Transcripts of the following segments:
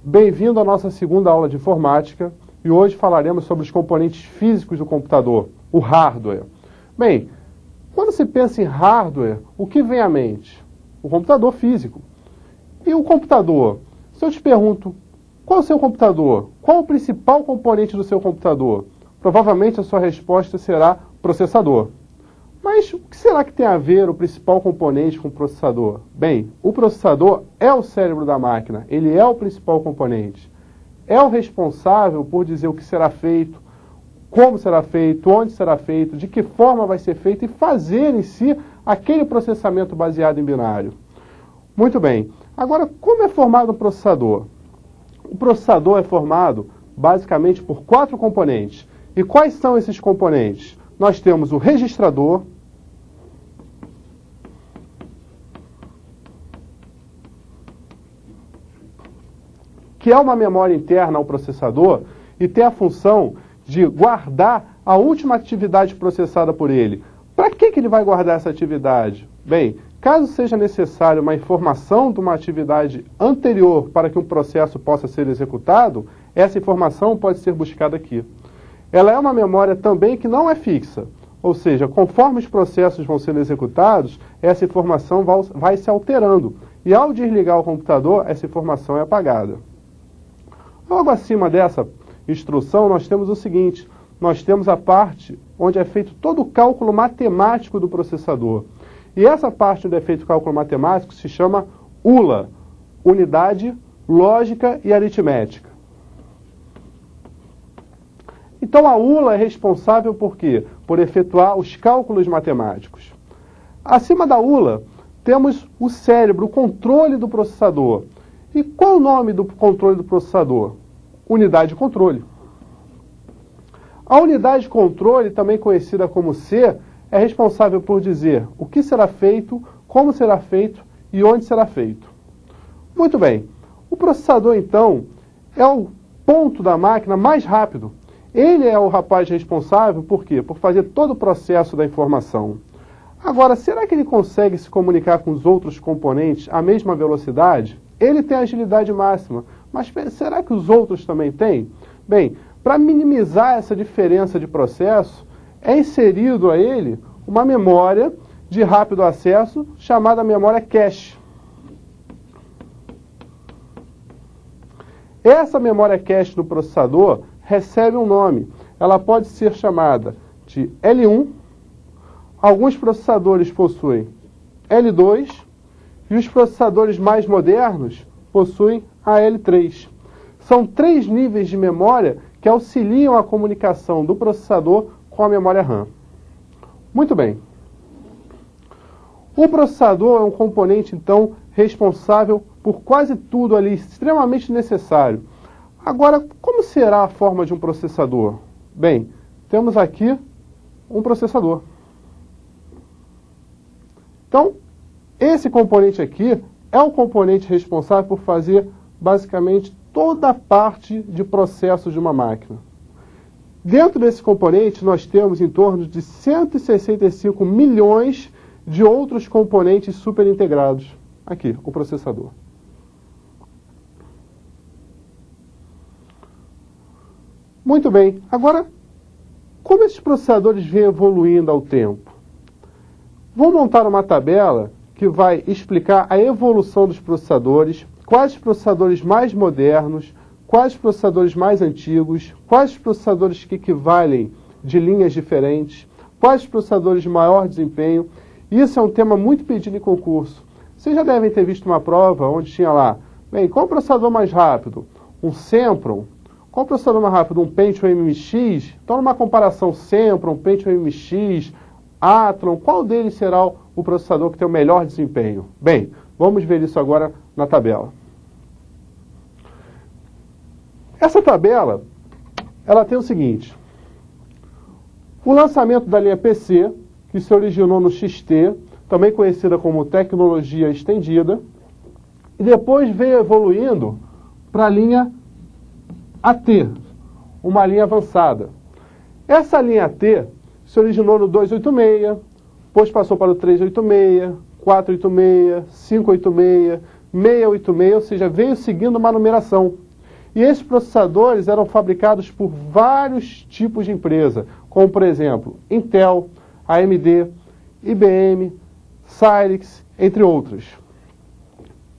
Bem-vindo à nossa segunda aula de informática e hoje falaremos sobre os componentes físicos do computador, o hardware. Bem, quando se pensa em hardware, o que vem à mente? O computador físico. E o computador? Se eu te pergunto, qual é o seu computador? Qual é o principal componente do seu computador? Provavelmente a sua resposta será processador. Mas o que será que tem a ver o principal componente com o processador? Bem, o processador é o cérebro da máquina, ele é o principal componente. É o responsável por dizer o que será feito, como será feito, onde será feito, de que forma vai ser feito e fazer em si aquele processamento baseado em binário. Muito bem. Agora, como é formado um processador? O processador é formado basicamente por 4 componentes. E quais são esses componentes? Nós temos o registrador, que é uma memória interna ao processador e tem a função de guardar a última atividade processada por ele. Para que ele vai guardar essa atividade? Bem, caso seja necessário uma informação de uma atividade anterior para que um processo possa ser executado, essa informação pode ser buscada aqui. Ela é uma memória também que não é fixa, ou seja, conforme os processos vão sendo executados, essa informação vai se alterando. E ao desligar o computador, essa informação é apagada. Logo acima dessa instrução, nós temos o seguinte, nós temos a parte onde é feito todo o cálculo matemático do processador. E essa parte onde é feito o cálculo matemático se chama ULA, Unidade Lógica e Aritmética. Então a ULA é responsável por quê? Por efetuar os cálculos matemáticos. Acima da ULA temos o cérebro, o controle do processador. E qual é o nome do controle do processador? Unidade de controle. A unidade de controle, também conhecida como C, é responsável por dizer o que será feito, como será feito e onde será feito. Muito bem. O processador, então, é o ponto da máquina mais rápido. Ele é o rapaz responsável, por quê? Por fazer todo o processo da informação. Agora, será que ele consegue se comunicar com os outros componentes à mesma velocidade? Ele tem agilidade máxima, mas será que os outros também têm? Bem, para minimizar essa diferença de processo, é inserido a ele uma memória de rápido acesso chamada memória cache. Essa memória cache do processador recebe um nome. Ela pode ser chamada de L1, alguns processadores possuem L2 e os processadores mais modernos possuem a L3. São 3 níveis de memória que auxiliam a comunicação do processador com a memória RAM. Muito bem. O processador é um componente, então, responsável por quase tudo ali, extremamente necessário. Agora, como será a forma de um processador? Bem, temos aqui um processador. Então, esse componente aqui é o componente responsável por fazer, basicamente, toda a parte de processos de uma máquina. Dentro desse componente, nós temos em torno de 165 milhões de outros componentes superintegrados. Aqui, o processador. Muito bem. Agora, como esses processadores vêm evoluindo ao tempo? Vou montar uma tabela que vai explicar a evolução dos processadores, quais os processadores mais modernos, quais os processadores mais antigos, quais os processadores que equivalem de linhas diferentes, quais os processadores de maior desempenho. Isso é um tema muito pedido em concurso. Vocês já devem ter visto uma prova onde tinha lá, bem, qual o processador mais rápido? Um Sempron? Qual o processador mais rápido? Um Pentium MX? Então, numa comparação Sempron, Pentium MX, Athlon, qual deles será o processador que tem o melhor desempenho? Bem, vamos ver isso agora na tabela. Essa tabela, ela tem o seguinte. O lançamento da linha PC, que se originou no XT, também conhecida como tecnologia estendida, e depois veio evoluindo para a linha AT, uma linha avançada. Essa linha AT se originou no 286, depois passou para o 386, 486, 586, 686, ou seja, veio seguindo uma numeração. E esses processadores eram fabricados por vários tipos de empresa, como, por exemplo, Intel, AMD, IBM, Cyrix, entre outros.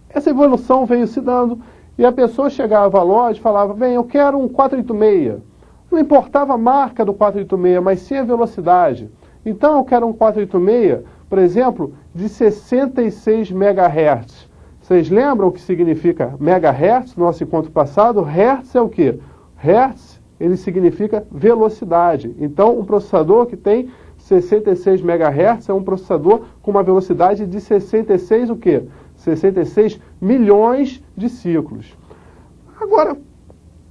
Essa evolução veio se dando e a pessoa chegava à loja e falava, bem, eu quero um 486. Não importava a marca do 486, mas sim a velocidade. Então eu quero um 486, por exemplo, de 66 MHz. Vocês lembram o que significa megahertz no nosso encontro passado? Hertz é o quê? Hertz, ele significa velocidade. Então, um processador que tem 66 MHz é um processador com uma velocidade de 66 o quê? 66 milhões de ciclos. Agora,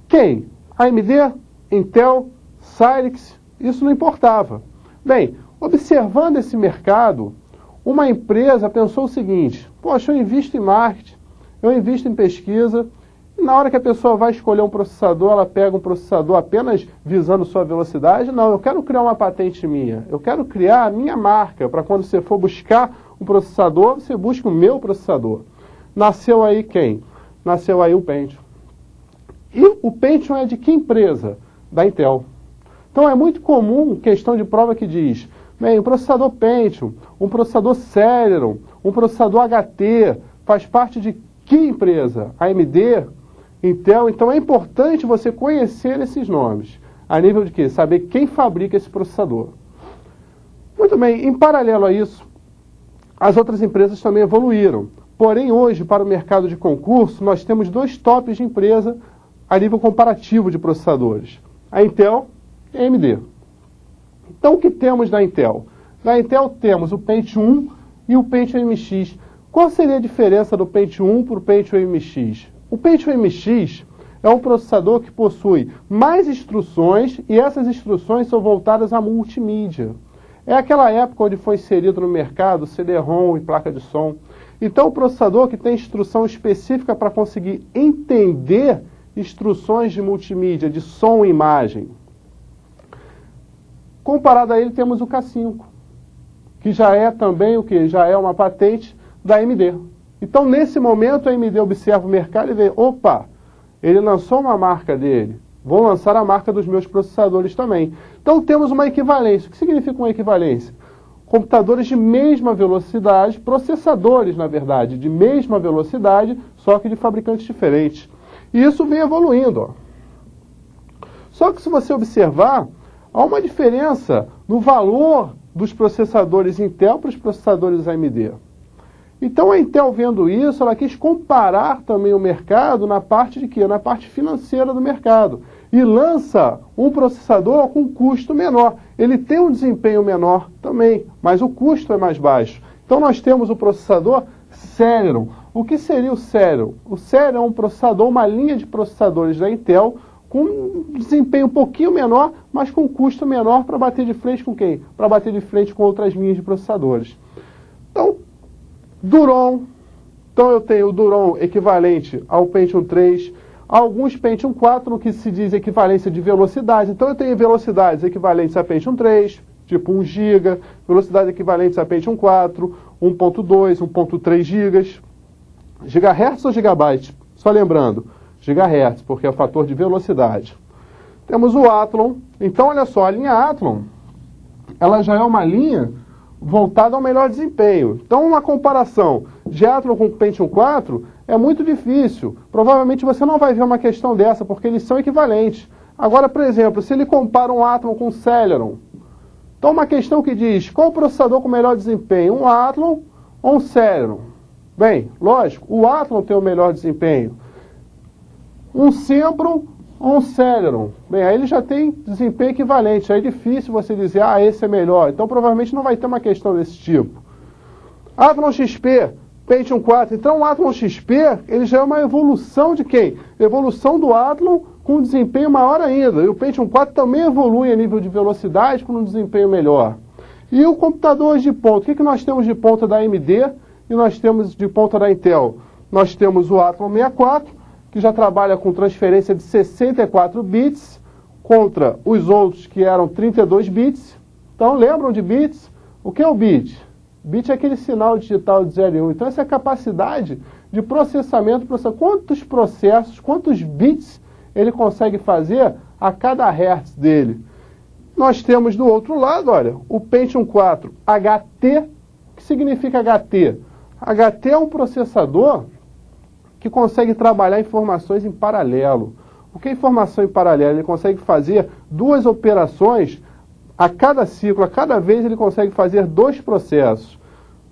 quem? AMD, Intel, Cyrix, isso não importava. Bem, observando esse mercado, uma empresa pensou o seguinte, poxa, eu invisto em marketing, eu invisto em pesquisa, e na hora que a pessoa vai escolher um processador, ela pega um processador apenas visando sua velocidade? Não, eu quero criar uma patente minha, eu quero criar a minha marca, para quando você for buscar um processador, você busca o meu processador. Nasceu aí quem? Nasceu aí o Pentium. E o Pentium é de que empresa? Da Intel. Então é muito comum, questão de prova que diz, bem, um processador Pentium, um processador Celeron, um processador HT, faz parte de que empresa? AMD, Intel. Então é importante você conhecer esses nomes. A nível de quê? Saber quem fabrica esse processador. Muito bem, em paralelo a isso, as outras empresas também evoluíram. Porém, hoje, para o mercado de concurso, nós temos dois tops de empresa a nível comparativo de processadores. A Intel e a AMD. Então, o que temos da Intel? Na Intel temos o Pentium 1 e o Pentium MX. Qual seria a diferença do Pentium 1 para o Pentium MX? O Pentium MX é um processador que possui mais instruções e essas instruções são voltadas à multimídia. É aquela época onde foi inserido no mercado CD-ROM e placa de som. Então, o processador que tem instrução específica para conseguir entender instruções de multimídia, de som e imagem. Comparado a ele, temos o K5, que já é também o que? Já é uma patente da AMD. Então, nesse momento, a AMD observa o mercado e vê, opa, ele lançou uma marca dele, vou lançar a marca dos meus processadores também. Então, temos uma equivalência. O que significa uma equivalência? Computadores de mesma velocidade, processadores, na verdade, de mesma velocidade, só que de fabricantes diferentes. E isso vem evoluindo. Ó. Só que se você observar, há uma diferença no valor dos processadores Intel para os processadores AMD. Então a Intel, vendo isso, ela quis comparar também o mercado na parte de quê? Na parte financeira do mercado. E lança um processador com custo menor. Ele tem um desempenho menor também, mas o custo é mais baixo. Então nós temos o processador Celeron. O que seria o Celeron? O Celeron é um processador, uma linha de processadores da Intel, com um desempenho um pouquinho menor, mas com custo menor para bater de frente com quem? Para bater de frente com outras linhas de processadores. Então, Duron. Então eu tenho o Duron equivalente ao Pentium 3, alguns Pentium 4 no que se diz equivalência de velocidade. Então eu tenho velocidades equivalentes a Pentium 3, tipo 1 GB, velocidades equivalentes a Pentium 4, 1.2, 1.3 GB. Gigahertz ou gigabyte? Só lembrando, gigahertz, porque é o fator de velocidade. Temos o Athlon. Então, olha só, a linha Athlon, ela já é uma linha voltada ao melhor desempenho. Então, uma comparação de Athlon com Pentium 4 é muito difícil. Provavelmente você não vai ver uma questão dessa, porque eles são equivalentes. Agora, por exemplo, se ele compara um Athlon com um Celeron, então uma questão que diz, qual o processador com melhor desempenho, um Athlon ou um Celeron? Bem, lógico, o Athlon tem o melhor desempenho. Um Sempron ou um Celeron? Bem, aí ele já tem desempenho equivalente. Aí é difícil você dizer, esse é melhor. Então, provavelmente não vai ter uma questão desse tipo. Athlon XP, Pentium 4. Então, o Athlon XP, ele já é uma evolução de quem? Evolução do Athlon com um desempenho maior ainda. E o Pentium 4 também evolui a nível de velocidade com um desempenho melhor. E o computador de ponta? O que nós temos de ponta da AMD e nós temos de ponta da Intel? Nós temos o Athlon 64, que já trabalha com transferência de 64 bits, contra os outros que eram 32 bits. Então, lembram de bits? O que é o bit? Bit é aquele sinal digital de 0 e 1. Então, essa é a capacidade de processamento. Quantos processos, quantos bits ele consegue fazer a cada hertz dele. Nós temos do outro lado, olha, o Pentium 4 HT. O que significa HT? HT é um processador que consegue trabalhar informações em paralelo. O que é informação em paralelo? Ele consegue fazer duas operações a cada ciclo, a cada vez ele consegue fazer dois processos.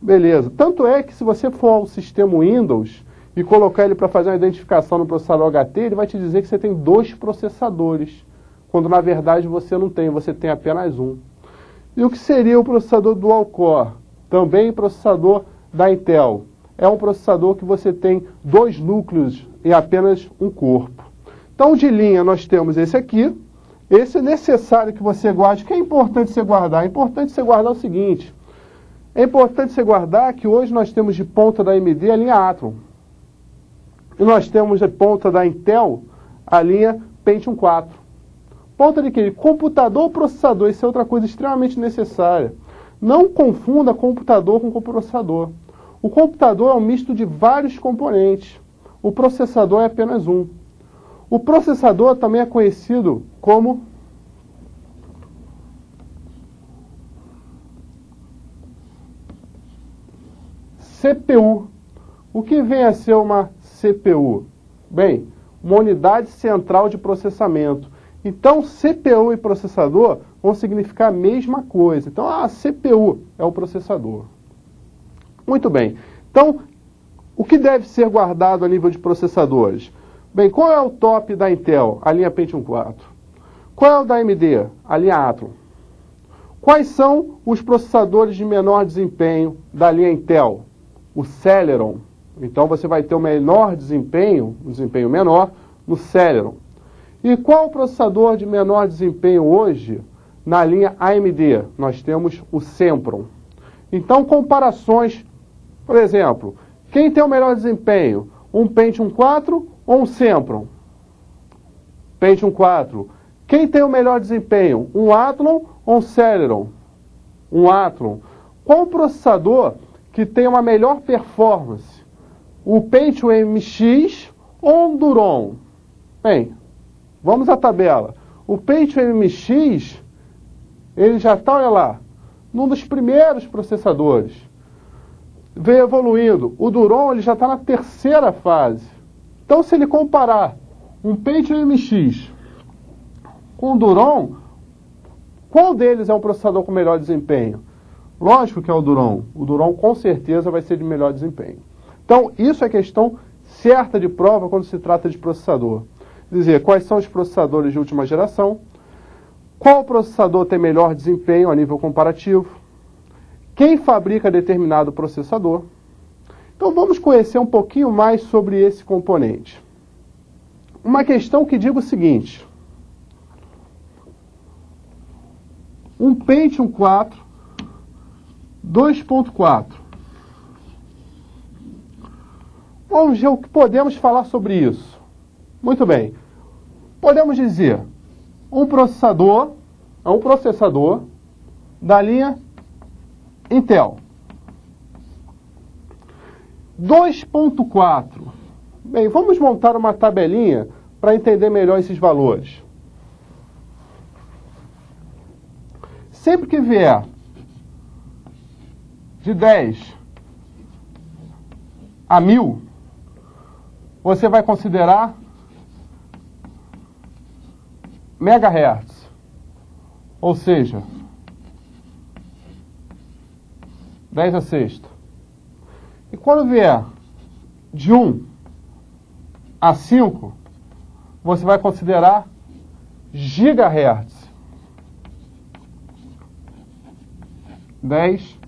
Beleza. Tanto é que se você for ao sistema Windows e colocar ele para fazer uma identificação no processador HT, ele vai te dizer que você tem dois processadores, quando na verdade você não tem, você tem apenas um. E o que seria o processador Dual Core? Também processador da Intel. É um processador que você tem dois núcleos em apenas um corpo. Então, de linha, nós temos esse aqui. Esse é necessário que você guarde. O que é importante você guardar? É importante você guardar o seguinte. É importante você guardar que hoje nós temos de ponta da AMD a linha Athlon. E nós temos de ponta da Intel a linha Pentium 4. Ponta de quê? Computador ou processador. Isso é outra coisa extremamente necessária. Não confunda computador com processador. O computador é um misto de vários componentes. O processador é apenas um. O processador também é conhecido como CPU. O que vem a ser uma CPU? Bem, uma unidade central de processamento. Então, CPU e processador vão significar a mesma coisa. Então, a CPU é o processador. Muito bem. Então, o que deve ser guardado a nível de processadores? Bem, qual é o top da Intel? A linha Pentium 4. Qual é o da AMD? A linha Athlon. Quais são os processadores de menor desempenho da linha Intel? O Celeron. Então, você vai ter o menor desempenho, um desempenho menor, no Celeron. E qual o processador de menor desempenho hoje na linha AMD? Nós temos o Sempron. Então, comparações, por exemplo, quem tem o melhor desempenho? Um Pentium 4 ou um Sempron? Pentium 4. Quem tem o melhor desempenho? Um Athlon ou um Celeron? Um Athlon. Qual o processador que tem uma melhor performance? O Pentium MX ou um Duron? Bem, vamos à tabela. O Pentium MX, ele já está, olha lá, num dos primeiros processadores. Vem evoluindo. O Duron, ele já está na terceira fase. Então, se ele comparar um Pentium MX com o Duron, qual deles é um processador com melhor desempenho? Lógico que é o Duron. O Duron, com certeza, vai ser de melhor desempenho. Então, isso é questão certa de prova quando se trata de processador. Dizer quais são os processadores de última geração, qual processador tem melhor desempenho a nível comparativo, quem fabrica determinado processador. Então vamos conhecer um pouquinho mais sobre esse componente. Uma questão que diga o seguinte: um Pentium 4 2.4. Vamos ver o que podemos falar sobre isso. Muito bem. Podemos dizer, um processador da linha Intel. 2.4. Bem, vamos montar uma tabelinha para entender melhor esses valores. Sempre que vier de 10 a 1000, você vai considerar megahertz, ou seja, 10 a sexta. E quando vier de 1 a 5, você vai considerar gigahertz, 10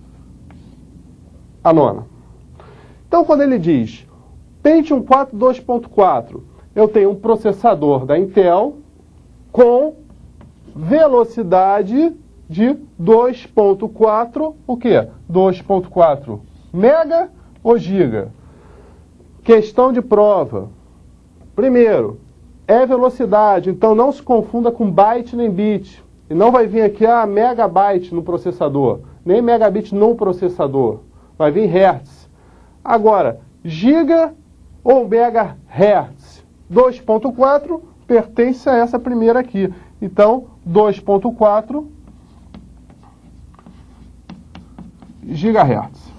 a nona. Então, quando ele diz Pentium 4 2.4, eu tenho um processador da Intel com velocidade de 2.4, o quê? 2.4 mega ou giga? Questão de prova. Primeiro, é velocidade, então não se confunda com byte nem bit. E não vai vir aqui megabyte no processador, nem megabit no processador. Vai vir hertz. Agora, giga ou megahertz? 2.4 pertence a essa primeira aqui. Então, 2.4 GHz.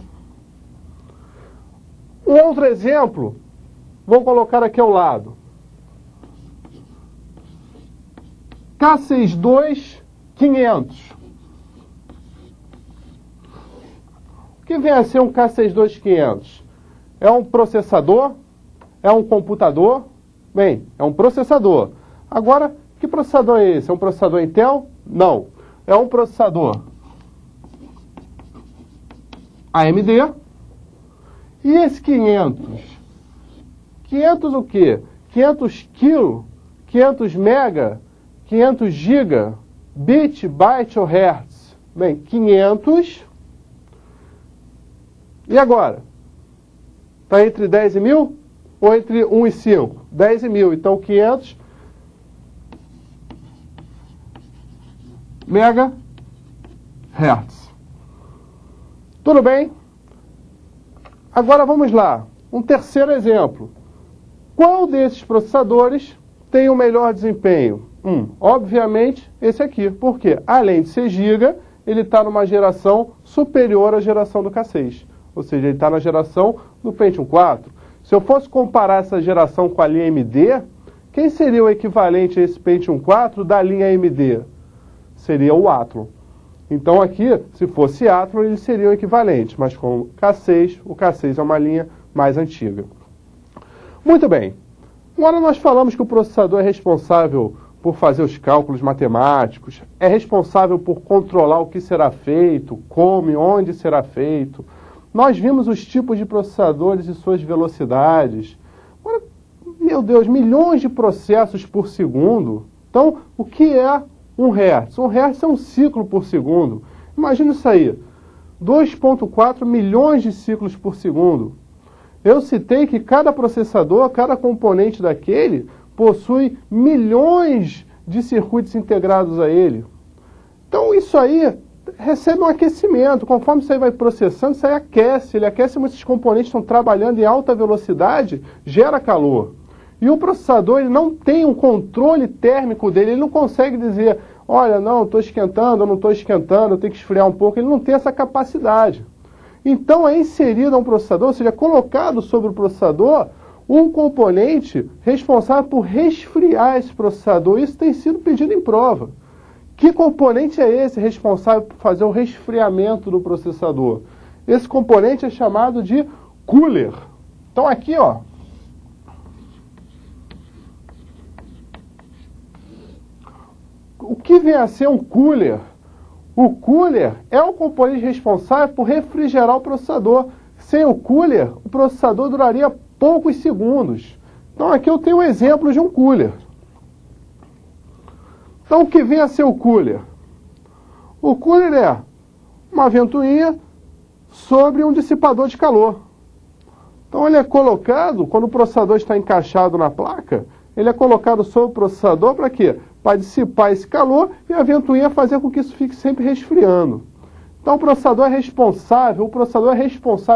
Um outro exemplo, vou colocar aqui ao lado. K62500. O que vem a ser um K62500? É um processador? É um computador? Bem, é um processador. Agora, que processador é esse? É um processador Intel? Não. É um processador AMD. E esse 500? 500 o quê? 500 kilo? 500 mega? 500 giga? Bit, byte ou hertz? Bem, 500. E agora? Está entre 10 e 1000? Ou entre 1 e 5? 10 e 1000. Então, 500 megahertz. Tudo bem? Agora vamos lá. Um terceiro exemplo. Qual desses processadores tem o melhor desempenho? Obviamente, esse aqui. Por quê? Além de ser giga, ele está numa geração superior à geração do K6. Ou seja, ele está na geração do Pentium 4. Se eu fosse comparar essa geração com a linha AMD, quem seria o equivalente a esse Pentium 4 da linha AMD? Seria o Athlon. Então aqui, se fosse Athlon, eles seriam equivalentes, mas com o K6 é uma linha mais antiga. Muito bem. Agora nós falamos que o processador é responsável por fazer os cálculos matemáticos, é responsável por controlar o que será feito, como e onde será feito. Nós vimos os tipos de processadores e suas velocidades. Agora, meu Deus, milhões de processos por segundo. Então, o que é 1 Hz? 1 Hz é um ciclo por segundo. Imagina isso aí. 2.4 milhões de ciclos por segundo. Eu citei que cada processador, cada componente daquele, possui milhões de circuitos integrados a ele. Então, isso aí recebe um aquecimento. Conforme isso aí vai processando, isso aí aquece. Ele aquece, muitos componentes estão trabalhando em alta velocidade, gera calor. E o processador ele não tem um controle térmico dele, ele não consegue dizer, olha, não, estou esquentando, eu não estou esquentando, eu tenho que esfriar um pouco. Ele não tem essa capacidade. Então é inserido um processador, ou seja, colocado sobre o processador um componente responsável por resfriar esse processador. Isso tem sido pedido em prova. Que componente é esse responsável por fazer o resfriamento do processador? Esse componente é chamado de cooler. Então aqui, ó, o que vem a ser um cooler? O cooler é o componente responsável por refrigerar o processador. Sem o cooler, o processador duraria poucos segundos. Então aqui eu tenho um exemplo de um cooler. Então o que vem a ser o cooler? O cooler é uma ventoinha sobre um dissipador de calor. Então ele é colocado, quando o processador está encaixado na placa, ele é colocado sobre o processador para quê? Para dissipar esse calor e a ventoinha fazer com que isso fique sempre resfriando. Então o processador é responsável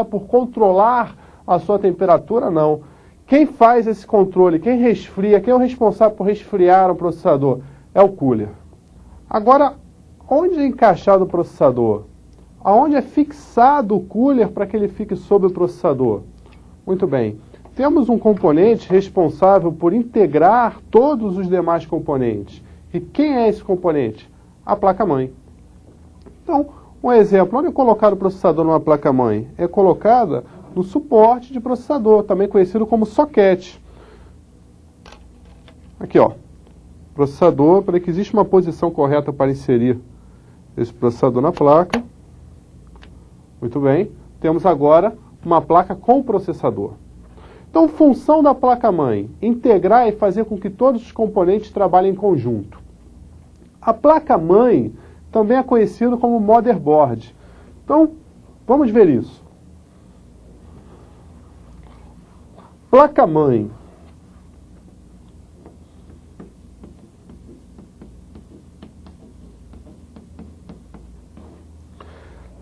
por controlar a sua temperatura? Não. Quem faz esse controle, quem resfria, quem é o responsável por resfriar o processador? É o cooler. Agora, onde é encaixado o processador? Aonde é fixado o cooler para que ele fique sobre o processador? Muito bem. Temos um componente responsável por integrar todos os demais componentes. E quem é esse componente? A placa-mãe. Então, um exemplo, onde é colocado o processador numa placa-mãe? É colocada no suporte de processador, também conhecido como soquete. Aqui, ó. Processador, para que exista uma posição correta para inserir esse processador na placa. Muito bem. Temos agora uma placa com processador. Então, função da placa-mãe, integrar e fazer com que todos os componentes trabalhem em conjunto. A placa-mãe também é conhecida como motherboard. Então, vamos ver isso. Placa-mãe.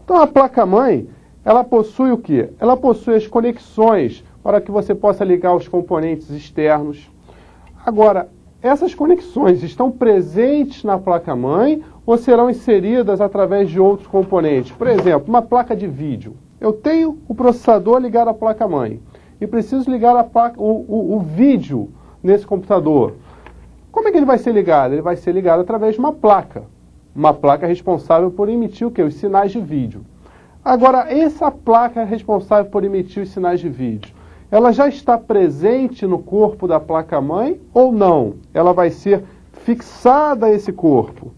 Então, a placa-mãe, ela possui o quê? Ela possui as conexões para que você possa ligar os componentes externos. Agora, essas conexões estão presentes na placa-mãe ou serão inseridas através de outros componentes? Por exemplo, uma placa de vídeo. Eu tenho o processador ligado à placa-mãe e preciso ligar o vídeo nesse computador. Como é que ele vai ser ligado? Ele vai ser ligado através de uma placa responsável por emitir o quê? Os sinais de vídeo. Agora, essa placa responsável por emitir os sinais de vídeo, ela já está presente no corpo da placa-mãe ou não? Ela vai ser fixada a esse corpo.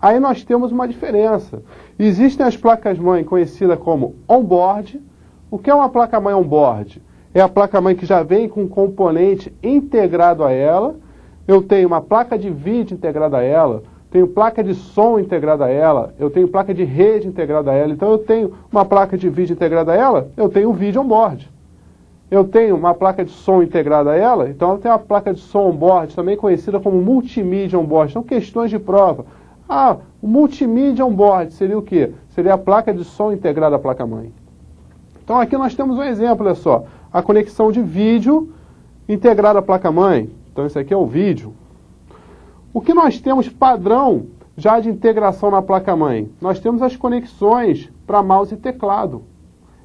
Aí nós temos uma diferença. Existem as placas-mãe conhecidas como on-board. O que é uma placa-mãe on-board? É a placa-mãe que já vem com um componente integrado a ela. Eu tenho uma placa de vídeo integrada a ela, tenho placa de som integrada a ela, eu tenho placa de rede integrada a ela. Então eu tenho uma placa de vídeo integrada a ela, eu tenho um vídeo on-board. Eu tenho uma placa de som integrada a ela, então eu tenho uma placa de som on-board, também conhecida como multimídia on-board. São questões de prova. O multimídia on-board seria o quê? Seria a placa de som integrada à placa-mãe. Então aqui nós temos um exemplo, olha só. A conexão de vídeo integrada à placa-mãe. Então esse aqui é o vídeo. O que nós temos padrão já de integração na placa-mãe? Nós temos as conexões para mouse e teclado.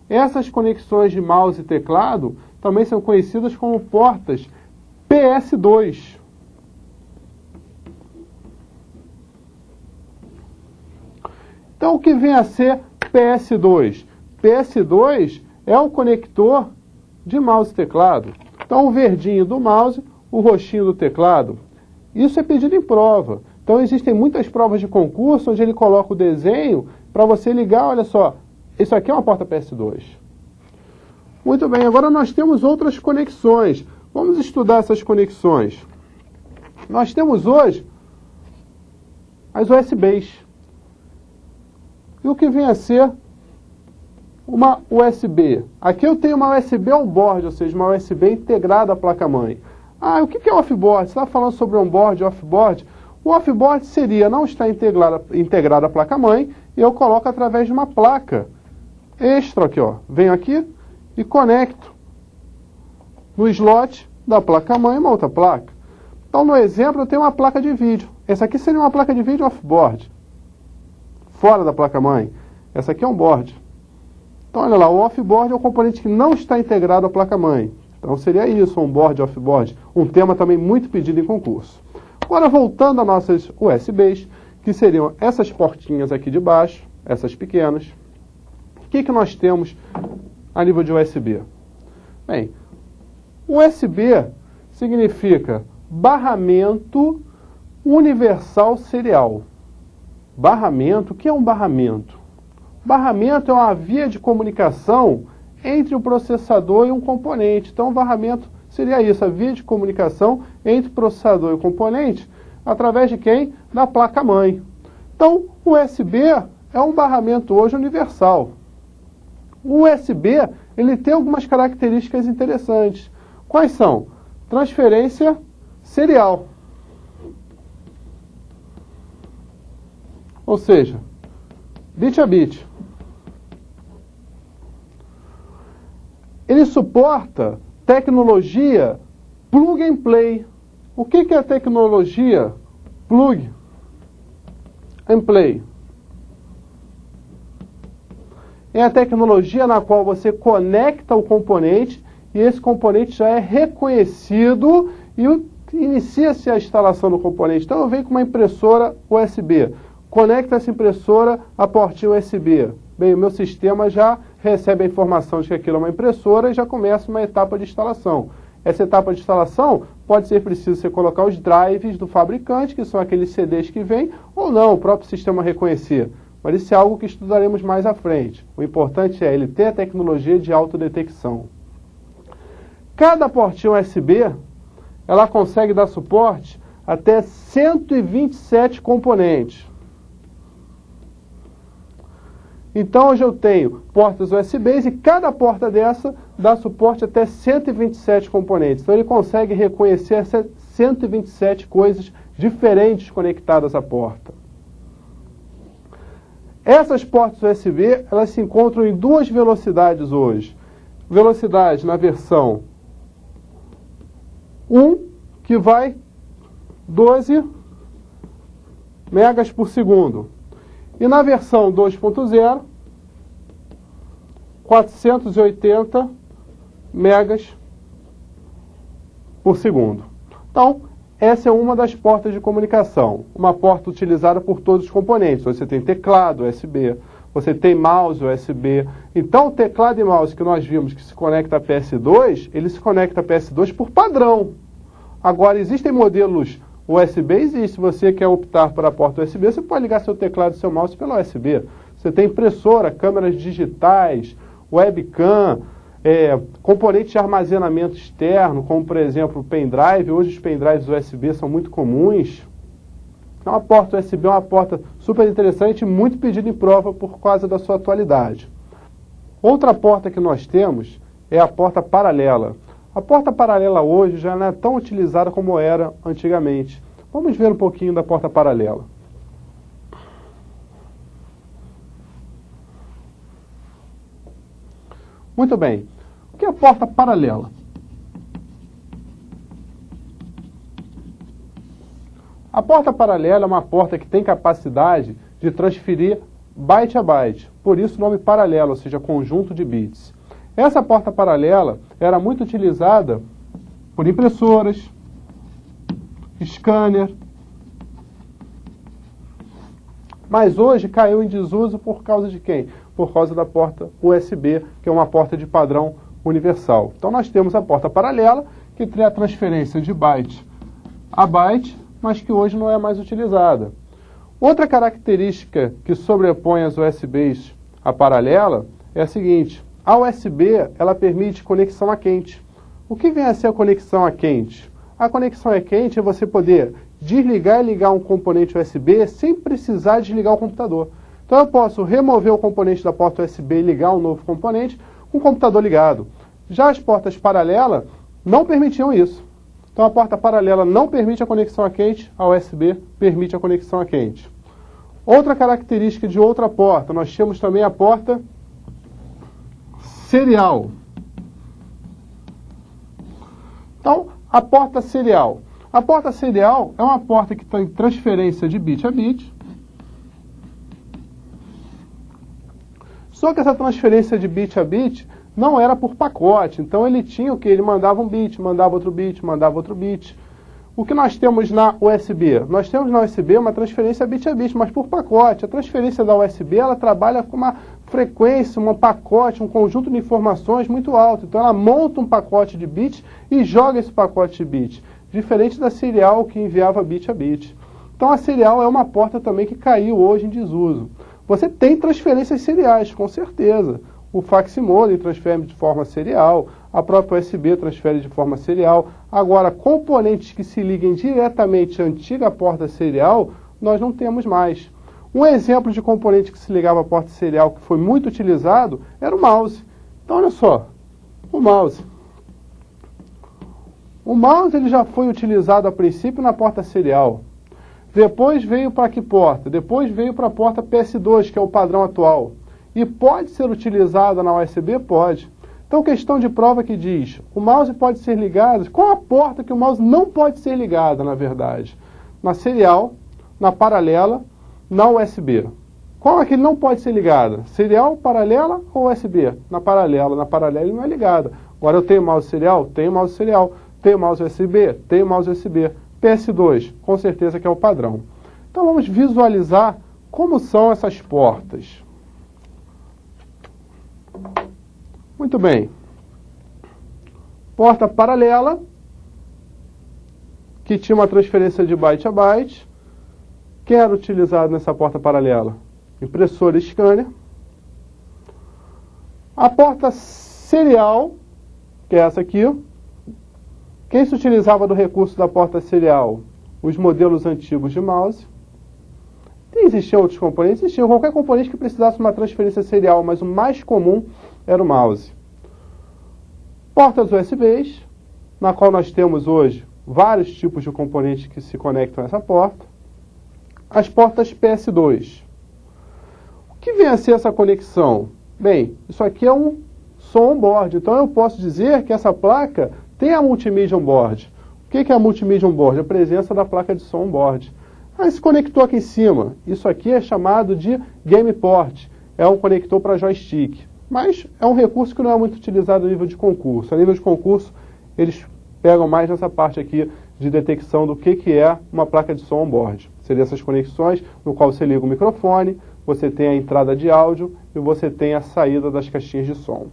Essas conexões de mouse e teclado também são conhecidas como portas PS2. Então, o que vem a ser PS2? PS2 é o conector de mouse e teclado. Então, o verdinho do mouse, o roxinho do teclado. Isso é pedido em prova. Então, existem muitas provas de concurso onde ele coloca o desenho para você ligar, olha só, isso aqui é uma porta PS2. Muito bem, agora nós temos outras conexões. Vamos estudar essas conexões. Nós temos hoje as USBs. E o que vem a ser uma USB? Aqui eu tenho uma USB on-board, ou seja, uma USB integrada à placa-mãe. O que é off-board? Você está falando sobre on-board e off-board? O off-board seria não estar integrado à placa-mãe e eu coloco através de uma placa extra aqui, ó. Venho aqui e conecto no slot da placa-mãe uma outra placa. Então, no exemplo, eu tenho uma placa de vídeo. Essa aqui seria uma placa de vídeo off-board, fora da placa-mãe. Essa aqui é on-board. Então, olha lá, o off-board é o componente que não está integrado à placa-mãe. Então, seria isso, on-board e off-board. Um tema também muito pedido em concurso. Agora, voltando às nossas USBs, que seriam essas portinhas aqui de baixo, essas pequenas. O que nós temos a nível de USB? Bem, USB significa barramento universal serial. Barramento, o que é um barramento? Barramento é uma via de comunicação entre o processador e um componente. Então, o barramento seria isso, a via de comunicação entre o processador e o componente, através de quem? Da placa-mãe. Então, o USB é um barramento hoje universal. O USB, ele tem algumas características interessantes. Quais são? Transferência serial. Ou seja, bit a bit. Ele suporta tecnologia plug and play. O que é a tecnologia plug and play? É a tecnologia na qual você conecta o componente e esse componente já é reconhecido e inicia-se a instalação do componente. Então eu venho com uma impressora USB, conecto essa impressora à portinha USB. Bem, o meu sistema já recebe a informação de que aquilo é uma impressora e já começa uma etapa de instalação. Essa etapa de instalação pode ser preciso você colocar os drives do fabricante, que são aqueles CDs que vêm, ou não, o próprio sistema reconhecer. Mas isso é algo que estudaremos mais à frente. O importante é ele ter a tecnologia de autodetecção. Cada portinha USB, ela consegue dar suporte até 127 componentes. Então, hoje eu tenho portas USBs e cada porta dessa dá suporte até 127 componentes. Então, ele consegue reconhecer essas 127 coisas diferentes conectadas à porta. Essas portas USB, elas se encontram em duas velocidades hoje. Velocidade na versão 1, que vai 12 megas por segundo. E na versão 2.0, 480 megas por segundo. Então, essa é uma das portas de comunicação. Uma porta utilizada por todos os componentes. Você tem teclado USB, você tem mouse USB. Então, o teclado e mouse que nós vimos que se conecta a PS2, ele se conecta a PS2 por padrão. Agora, existem modelos USB, existe. Se você quer optar por a porta USB, você pode ligar seu teclado e seu mouse pela USB. Você tem impressora, câmeras digitais, webcam, componentes de armazenamento externo, como por exemplo o pendrive. Hoje os pendrives USB são muito comuns. Então a porta USB é uma porta super interessante e muito pedida em prova por causa da sua atualidade. Outra porta que nós temos é a porta paralela. A porta paralela hoje já não é tão utilizada como era antigamente. Vamos ver um pouquinho da porta paralela. Muito bem. O que é a porta paralela? A porta paralela é uma porta que tem capacidade de transferir byte a byte. Por isso o nome paralelo, ou seja, conjunto de bits. Essa porta paralela era muito utilizada por impressoras, scanner, mas hoje caiu em desuso por causa de quem? Por causa da porta USB, que é uma porta de padrão universal. Então nós temos a porta paralela, que tem a transferência de byte a byte, mas que hoje não é mais utilizada. Outra característica que sobrepõe as USBs à paralela é a seguinte: a USB ela permite conexão a quente. O que vem a ser a conexão a quente? A conexão a quente é você poder desligar e ligar um componente USB sem precisar desligar o computador. Então eu posso remover o componente da porta USB e ligar um novo componente com o computador ligado. Já as portas paralelas não permitiam isso. Então a porta paralela não permite a conexão a quente, a USB permite a conexão a quente. Outra característica de outra porta, nós temos também a porta serial. Então, a porta serial. A porta serial é uma porta que tem transferência de bit a bit. Só que essa transferência de bit a bit não era por pacote. Então ele tinha o que? Ele mandava um bit, mandava outro bit, mandava outro bit. O que nós temos na USB? Nós temos na USB uma transferência bit a bit, mas por pacote. A transferência da USB ela trabalha com uma frequência, um pacote, um conjunto de informações muito alto. Então ela monta um pacote de bits e joga esse pacote de bits. Diferente da serial que enviava bit a bit. Então a serial é uma porta também que caiu hoje em desuso. Você tem transferências seriais, com certeza. O fax-modem transfere de forma serial, a própria USB transfere de forma serial. Agora, componentes que se liguem diretamente à antiga porta serial, nós não temos mais. Um exemplo de componente que se ligava à porta serial que foi muito utilizado era o mouse. Então, olha só, o mouse. O mouse ele já foi utilizado a princípio na porta serial. Depois veio para que porta? Depois veio para a porta PS2, que é o padrão atual. E pode ser utilizado na USB? Pode. Então, questão de prova que diz, o mouse pode ser ligado. Qual a porta que o mouse não pode ser ligado, na verdade? Na serial, na paralela, na USB. Qual é que ele não pode ser ligada? Serial, paralela ou USB? Na paralela ele não é ligada. Agora eu tenho mouse serial? Tenho mouse serial. Tenho mouse USB? Tenho mouse USB. PS2, com certeza que é o padrão. Então vamos visualizar como são essas portas. Muito bem. Porta paralela, que tinha uma transferência de byte a byte. Quem era utilizado nessa porta paralela? Impressora e scanner. A porta serial, que é essa aqui. Quem se utilizava do recurso da porta serial? Os modelos antigos de mouse. Existiam outros componentes? Existiam qualquer componente que precisasse de uma transferência serial, mas o mais comum era o mouse. Portas USBs, na qual nós temos hoje vários tipos de componentes que se conectam a essa porta. As portas PS2. O que vem a ser essa conexão? Bem, isso aqui é um som on-board, então eu posso dizer que essa placa tem a multimídia on-board. O que é a multimídia on-board? A presença da placa de som on-board. Aí se conectou aqui em cima. Isso aqui é chamado de Game Port. É um conector para joystick. Mas é um recurso que não é muito utilizado a nível de concurso. A nível de concurso, eles pegam mais nessa parte aqui de detecção do que é uma placa de som on-board. Seriam essas conexões no qual você liga o microfone, você tem a entrada de áudio e você tem a saída das caixinhas de som.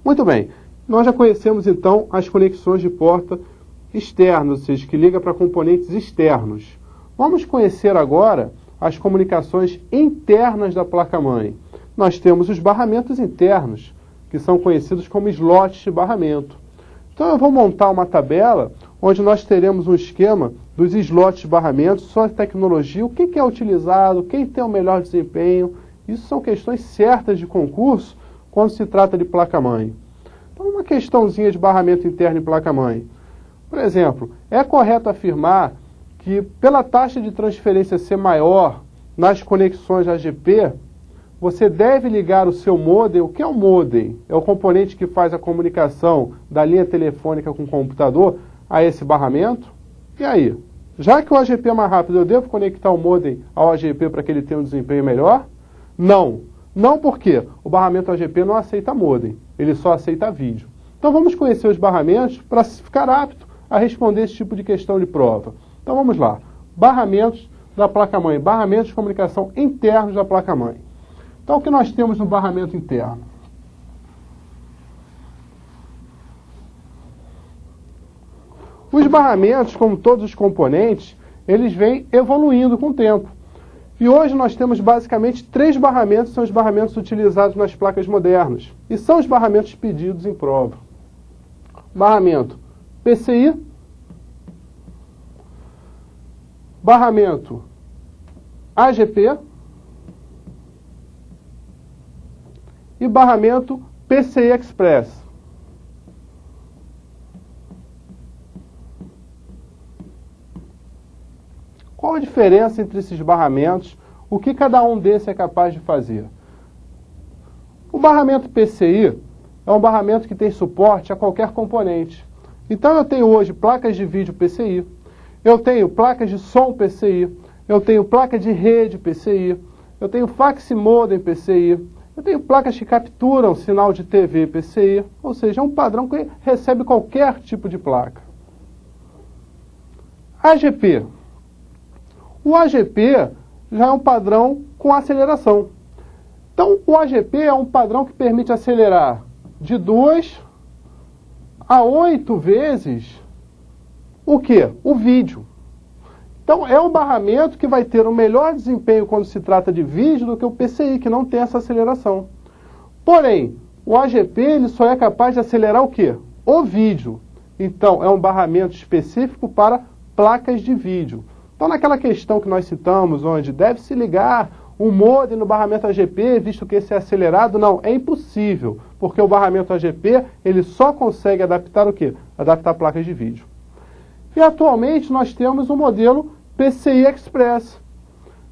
Muito bem, nós já conhecemos então as conexões de porta externas, ou seja, que liga para componentes externos. Vamos conhecer agora as comunicações internas da placa-mãe. Nós temos os barramentos internos, que são conhecidos como slots de barramento. Então eu vou montar uma tabela onde nós teremos um esquema dos slots de barramento, sua tecnologia, o que é utilizado, quem tem o melhor desempenho. Isso são questões certas de concurso quando se trata de placa-mãe. Então uma questãozinha de barramento interno em placa-mãe. Por exemplo, é correto afirmar que pela taxa de transferência ser maior nas conexões AGP, você deve ligar o seu modem. O que é o modem? É o componente que faz a comunicação da linha telefônica com o computador a esse barramento. E aí? Já que o AGP é mais rápido, eu devo conectar o modem ao AGP para que ele tenha um desempenho melhor? Não. Não porque o barramento AGP não aceita modem, ele só aceita vídeo. Então vamos conhecer os barramentos para ficar apto a responder esse tipo de questão de prova. Então vamos lá. Barramentos da placa-mãe, barramentos de comunicação internos da placa-mãe. Então o que nós temos no barramento interno? Os barramentos, como todos os componentes, eles vêm evoluindo com o tempo. E hoje nós temos basicamente 3 barramentos, são os barramentos utilizados nas placas modernas. E são os barramentos pedidos em prova. Barramento PCI, barramento AGP e barramento PCI Express. Qual a diferença entre esses barramentos? O que cada um desses é capaz de fazer? O barramento PCI é um barramento que tem suporte a qualquer componente. Então eu tenho hoje placas de vídeo PCI, eu tenho placas de som PCI, eu tenho placa de rede PCI, eu tenho fax modem PCI, eu tenho placas que capturam sinal de TV PCI, ou seja, é um padrão que recebe qualquer tipo de placa. AGP. O AGP já é um padrão com aceleração. Então, o AGP é um padrão que permite acelerar de 2 a 8 vezes o quê? O vídeo. Então, é um barramento que vai ter um melhor desempenho quando se trata de vídeo do que o PCI, que não tem essa aceleração. Porém, o AGP ele só é capaz de acelerar o quê? O vídeo. Então, é um barramento específico para placas de vídeo. Então, naquela questão que nós citamos, onde deve-se ligar um modem no barramento AGP, visto que esse é acelerado, não, é impossível, porque o barramento AGP ele só consegue adaptar o quê? Adaptar placas de vídeo. E atualmente nós temos o modelo PCI Express,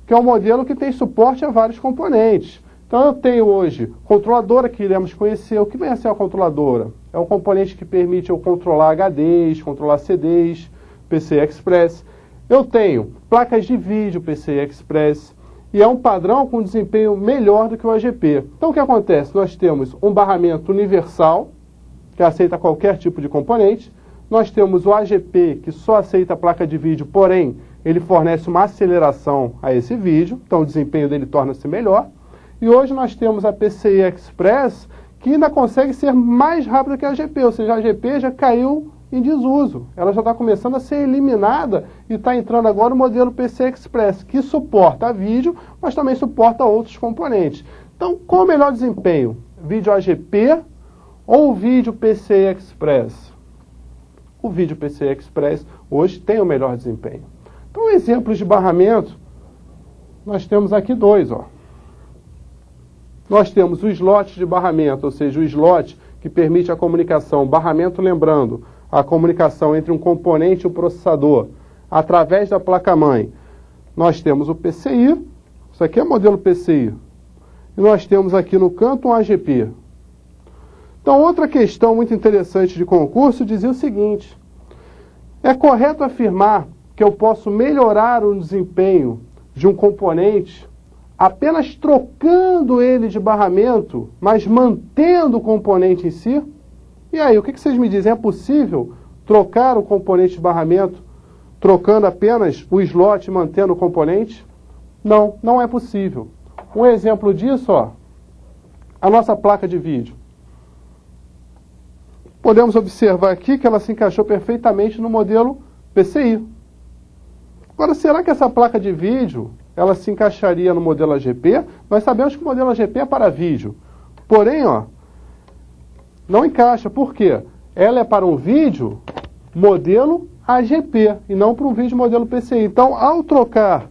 que é um modelo que tem suporte a vários componentes. Então eu tenho hoje controladora, que iremos conhecer. O que vem a ser a controladora? É um componente que permite eu controlar HDs, controlar CDs, PCI Express. Eu tenho placas de vídeo PCI Express e é um padrão com desempenho melhor do que o AGP. Então o que acontece? Nós temos um barramento universal, que aceita qualquer tipo de componente. Nós temos o AGP, que só aceita a placa de vídeo, porém ele fornece uma aceleração a esse vídeo, então o desempenho dele torna-se melhor. E hoje nós temos a PCI Express, que ainda consegue ser mais rápida que a AGP, ou seja, a AGP já caiu em desuso. Ela já está começando a ser eliminada e está entrando agora o modelo PCI Express, que suporta vídeo, mas também suporta outros componentes. Então, qual o melhor desempenho? Vídeo AGP ou vídeo PCI Express? O vídeo PCI Express hoje tem o melhor desempenho. Então, exemplos de barramento, nós temos aqui 2. Nós temos o slot de barramento, ou seja, o slot que permite a comunicação. Barramento, lembrando, a comunicação entre um componente e o processador através da placa-mãe. Nós temos o PCI, isso aqui é modelo PCI, e nós temos aqui no canto um AGP. Então, outra questão muito interessante de concurso dizia o seguinte: É correto afirmar que eu posso melhorar o desempenho de um componente apenas trocando ele de barramento, mas mantendo o componente em si? E aí, o que vocês me dizem? É possível trocar o componente de barramento trocando apenas o slot e mantendo o componente? Não, não é possível. Um exemplo disso, ó, a nossa placa de vídeo. Podemos observar aqui que ela se encaixou perfeitamente no modelo PCI. Agora, será que essa placa de vídeo ela se encaixaria no modelo AGP? Nós sabemos que o modelo AGP é para vídeo. Porém, ó, não encaixa. Por quê? Ela é para um vídeo modelo AGP e não para um vídeo modelo PCI. Então, ao trocar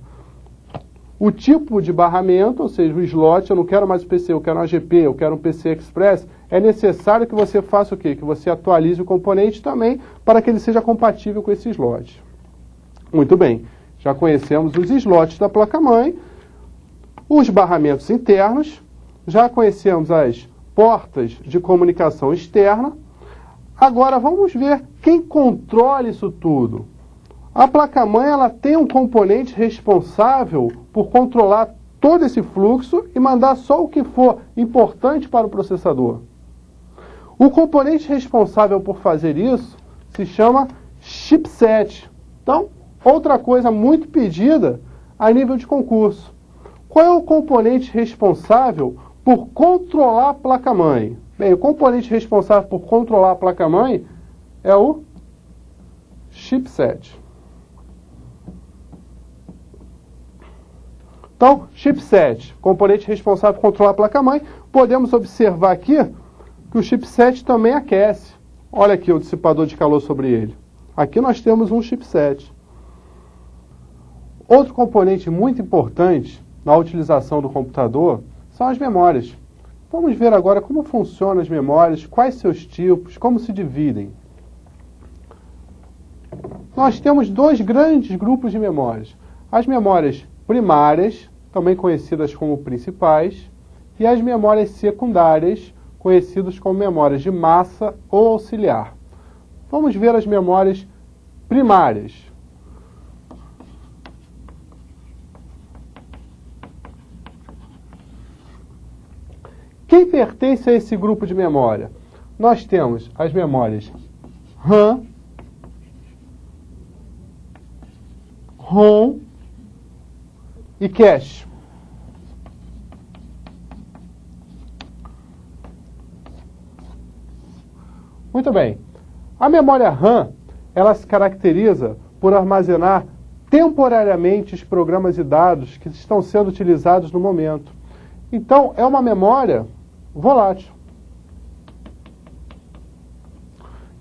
o tipo de barramento, ou seja, o slot, eu não quero mais o PCI, eu quero um AGP, eu quero um PCI Express, é necessário que você faça o quê? Que você atualize o componente também para que ele seja compatível com esse slot. Muito bem, já conhecemos os slots da placa-mãe, os barramentos internos, já conhecemos as portas de comunicação externa. Agora vamos ver quem controla isso tudo. A placa-mãe ela tem um componente responsável por controlar todo esse fluxo e mandar só o que for importante para o processador. O componente responsável por fazer isso se chama chipset. Então, outra coisa muito pedida a nível de concurso. Qual é o componente responsável por controlar a placa-mãe? Bem, o componente responsável por controlar a placa-mãe é o chipset. Então, chipset, componente responsável por controlar a placa-mãe, podemos observar aqui que o chipset também aquece. Olha aqui o dissipador de calor sobre ele. Aqui nós temos um chipset. Outro componente muito importante na utilização do computador são as memórias. Vamos ver agora como funcionam as memórias, quais seus tipos, como se dividem. Nós temos dois grandes grupos de memórias. As memórias primárias, também conhecidas como principais, e as memórias secundárias, conhecidas como memórias de massa ou auxiliar. Vamos ver as memórias primárias. Quem pertence a esse grupo de memória? Nós temos as memórias RAM, ROM e cache. Muito bem. A memória RAM, ela se caracteriza por armazenar temporariamente os programas e dados que estão sendo utilizados no momento. Então, é uma memória volátil.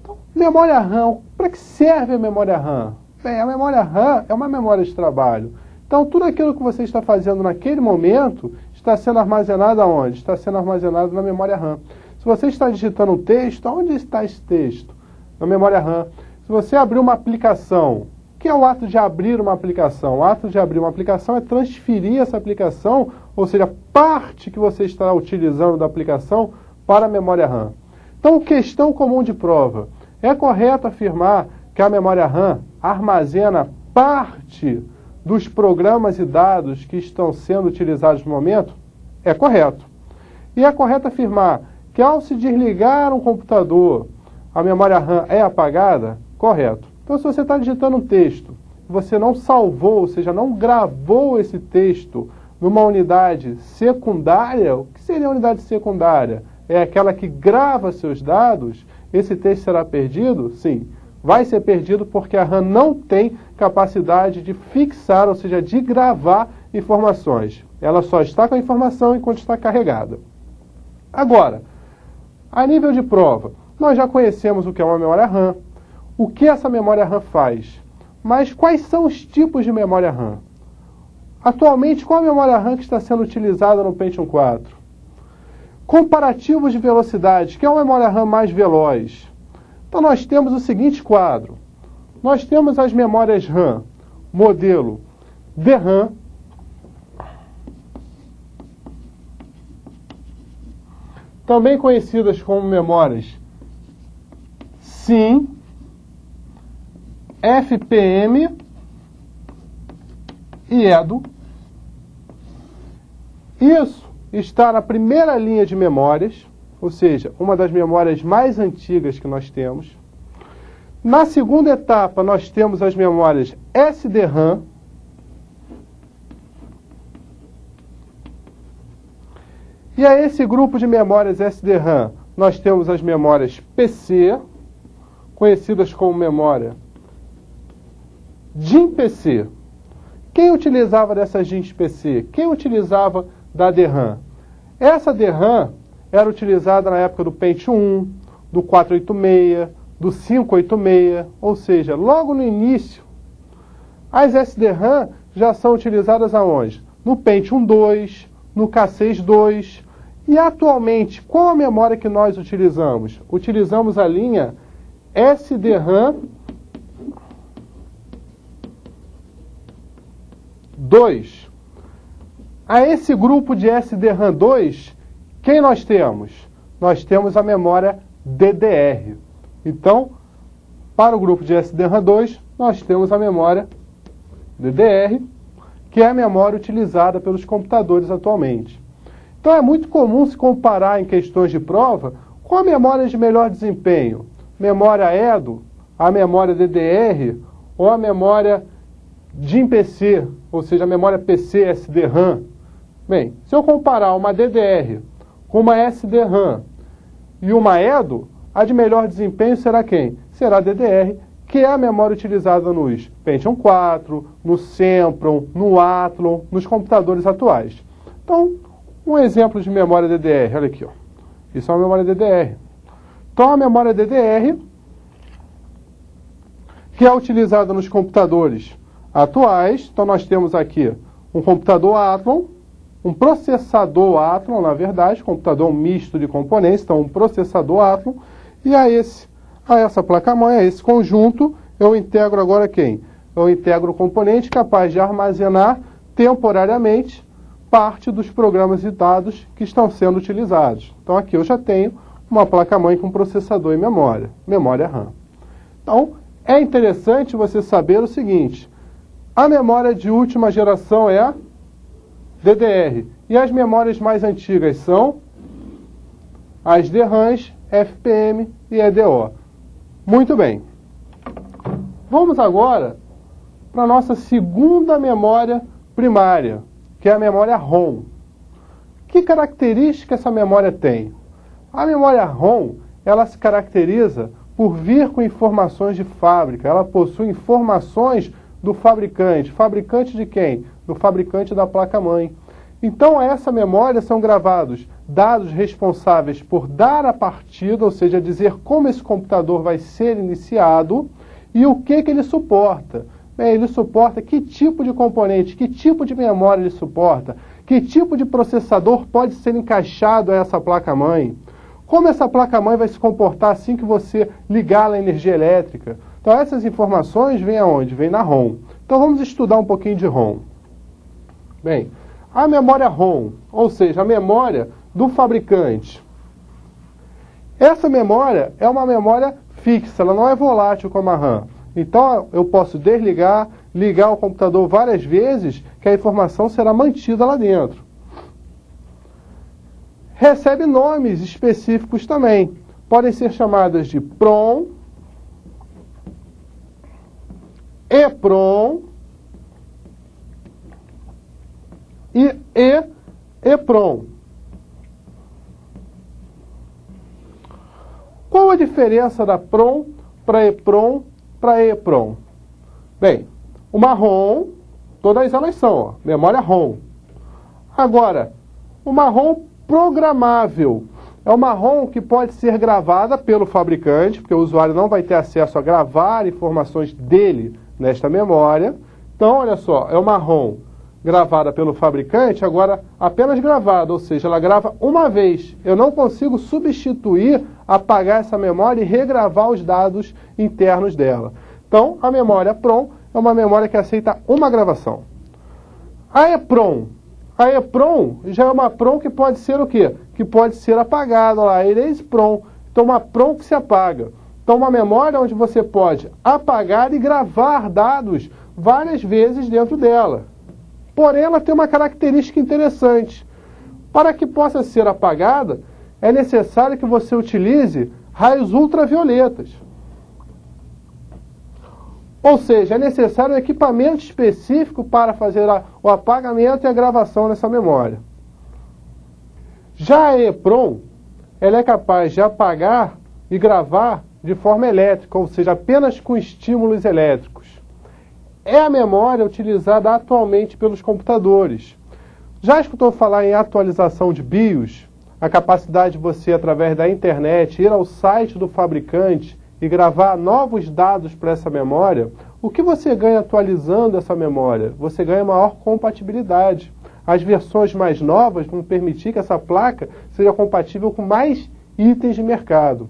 Então, memória RAM, para que serve a memória RAM? Bem, a memória RAM é uma memória de trabalho. Então, tudo aquilo que você está fazendo naquele momento está sendo armazenado aonde? Está sendo armazenado na memória RAM. Se você está digitando um texto, onde está esse texto? Na memória RAM. Se você abrir uma aplicação, o que é o ato de abrir uma aplicação? O ato de abrir uma aplicação é transferir essa aplicação, ou seja, parte que você está utilizando da aplicação para a memória RAM. Então, questão comum de prova. É correto afirmar que a memória RAM armazena parte dos programas e dados que estão sendo utilizados no momento? É correto. E é correto afirmar que ao se desligar um computador, a memória RAM é apagada? Correto. Então, se você está digitando um texto, você não salvou, ou seja, não gravou esse texto numa unidade secundária, o que seria a unidade secundária? É aquela que grava seus dados, esse texto será perdido? Sim. Vai ser perdido porque a RAM não tem capacidade de fixar, ou seja, de gravar informações. Ela só está com a informação enquanto está carregada. Agora, a nível de prova, nós já conhecemos o que é uma memória RAM, o que essa memória RAM faz. Mas quais são os tipos de memória RAM? Atualmente, qual a memória RAM que está sendo utilizada no Pentium 4? Comparativos de velocidade, que é uma memória RAM mais veloz? Então, nós temos o seguinte quadro. Nós temos as memórias RAM, modelo DRAM, também conhecidas como memórias SIM FPM e EDO. Isso está na primeira linha de memórias, ou seja, uma das memórias mais antigas que nós temos. Na segunda etapa, nós temos as memórias SDRAM. E a esse grupo de memórias SDRAM, nós temos as memórias PC, conhecidas como memória DIMM-PC. Quem utilizava dessas DIMM-PC? Quem utilizava da DRAM? Essa DRAM era utilizada na época do Pentium 1, do 486, do 586, ou seja, logo no início. As SDRAM já são utilizadas aonde? No Pentium 2, no K6-2. E atualmente, qual a memória que nós utilizamos? Utilizamos a linha SDRAM 2. A esse grupo de SDRAM 2, quem nós temos? Nós temos a memória DDR. Então, para o grupo de SDRAM 2, nós temos a memória DDR, que é a memória utilizada pelos computadores atualmente. Então, é muito comum se comparar em questões de prova com a memória de melhor desempenho. Memória EDO, a memória DDR ou a memória DIMM-PC, ou seja, a memória PC SDRAM. Bem, se eu comparar uma DDR com uma SDRAM e uma EDO, a de melhor desempenho será quem? Será a DDR, que é a memória utilizada nos Pentium 4, no Sempron, no Athlon, nos computadores atuais. Então, um exemplo de memória DDR, olha aqui, ó. Isso é uma memória DDR. Então, a memória DDR, que é utilizada nos computadores atuais, então nós temos aqui um computador Athlon, um processador Athlon, na verdade, computador misto de componentes, então um processador Athlon, e a essa placa-mãe, a esse conjunto, eu integro agora quem? Eu integro o componente capaz de armazenar temporariamente parte dos programas e dados que estão sendo utilizados. Então aqui eu já tenho uma placa-mãe com processador e memória RAM. Então é interessante você saber o seguinte: a memória de última geração é a DDR e as memórias mais antigas são as DRAMs, FPM e EDO. Muito bem. Vamos agora para a nossa segunda memória primária, que é a memória ROM. Que característica essa memória tem? A memória ROM, ela se caracteriza por vir com informações de fábrica. Ela possui informações do fabricante. Fabricante de quem? Do fabricante da placa-mãe. Então, a essa memória são gravados dados responsáveis por dar a partida, ou seja, dizer como esse computador vai ser iniciado e o que ele suporta. Bem, ele suporta que tipo de componente, que tipo de memória ele suporta, que tipo de processador pode ser encaixado a essa placa-mãe, como essa placa-mãe vai se comportar assim que você ligar a energia elétrica. Então, essas informações vêm aonde? Vêm na ROM. Então, vamos estudar um pouquinho de ROM. Bem, a memória ROM, ou seja, a memória do fabricante. Essa memória é uma memória fixa, ela não é volátil como a RAM. Então, eu posso desligar, ligar o computador várias vezes, que a informação será mantida lá dentro. Recebe nomes específicos também. Podem ser chamadas de PROM, EPROM e EPROM. Qual a diferença da PROM para EPROM para EPROM? Bem, uma ROM, todas elas são, ó, memória ROM. Agora, uma ROM programável. É uma ROM que pode ser gravada pelo fabricante, porque o usuário não vai ter acesso a gravar informações dele nesta memória. Então, olha só, é uma ROM gravada pelo fabricante, agora apenas gravada, ou seja, ela grava uma vez. Eu não consigo substituir, apagar essa memória e regravar os dados internos dela. Então, a memória PROM é uma memória que aceita uma gravação. A EPROM já é uma PROM que pode ser o quê? Que pode ser apagada, lá, erase PROM. Então, uma PROM que se apaga. Então, Então, uma memória onde você pode apagar e gravar dados várias vezes dentro dela. Porém, ela tem uma característica interessante. Para que possa ser apagada, é necessário que você utilize raios ultravioletas. Ou seja, é necessário um equipamento específico para fazer o apagamento e a gravação nessa memória. Já a EEPROM, ela é capaz de apagar e gravar de forma elétrica, ou seja, apenas com estímulos elétricos. É a memória utilizada atualmente pelos computadores. Já escutou falar em atualização de BIOS? A capacidade de você, através da internet, ir ao site do fabricante e gravar novos dados para essa memória? O que você ganha atualizando essa memória? Você ganha maior compatibilidade. As versões mais novas vão permitir que essa placa seja compatível com mais itens de mercado.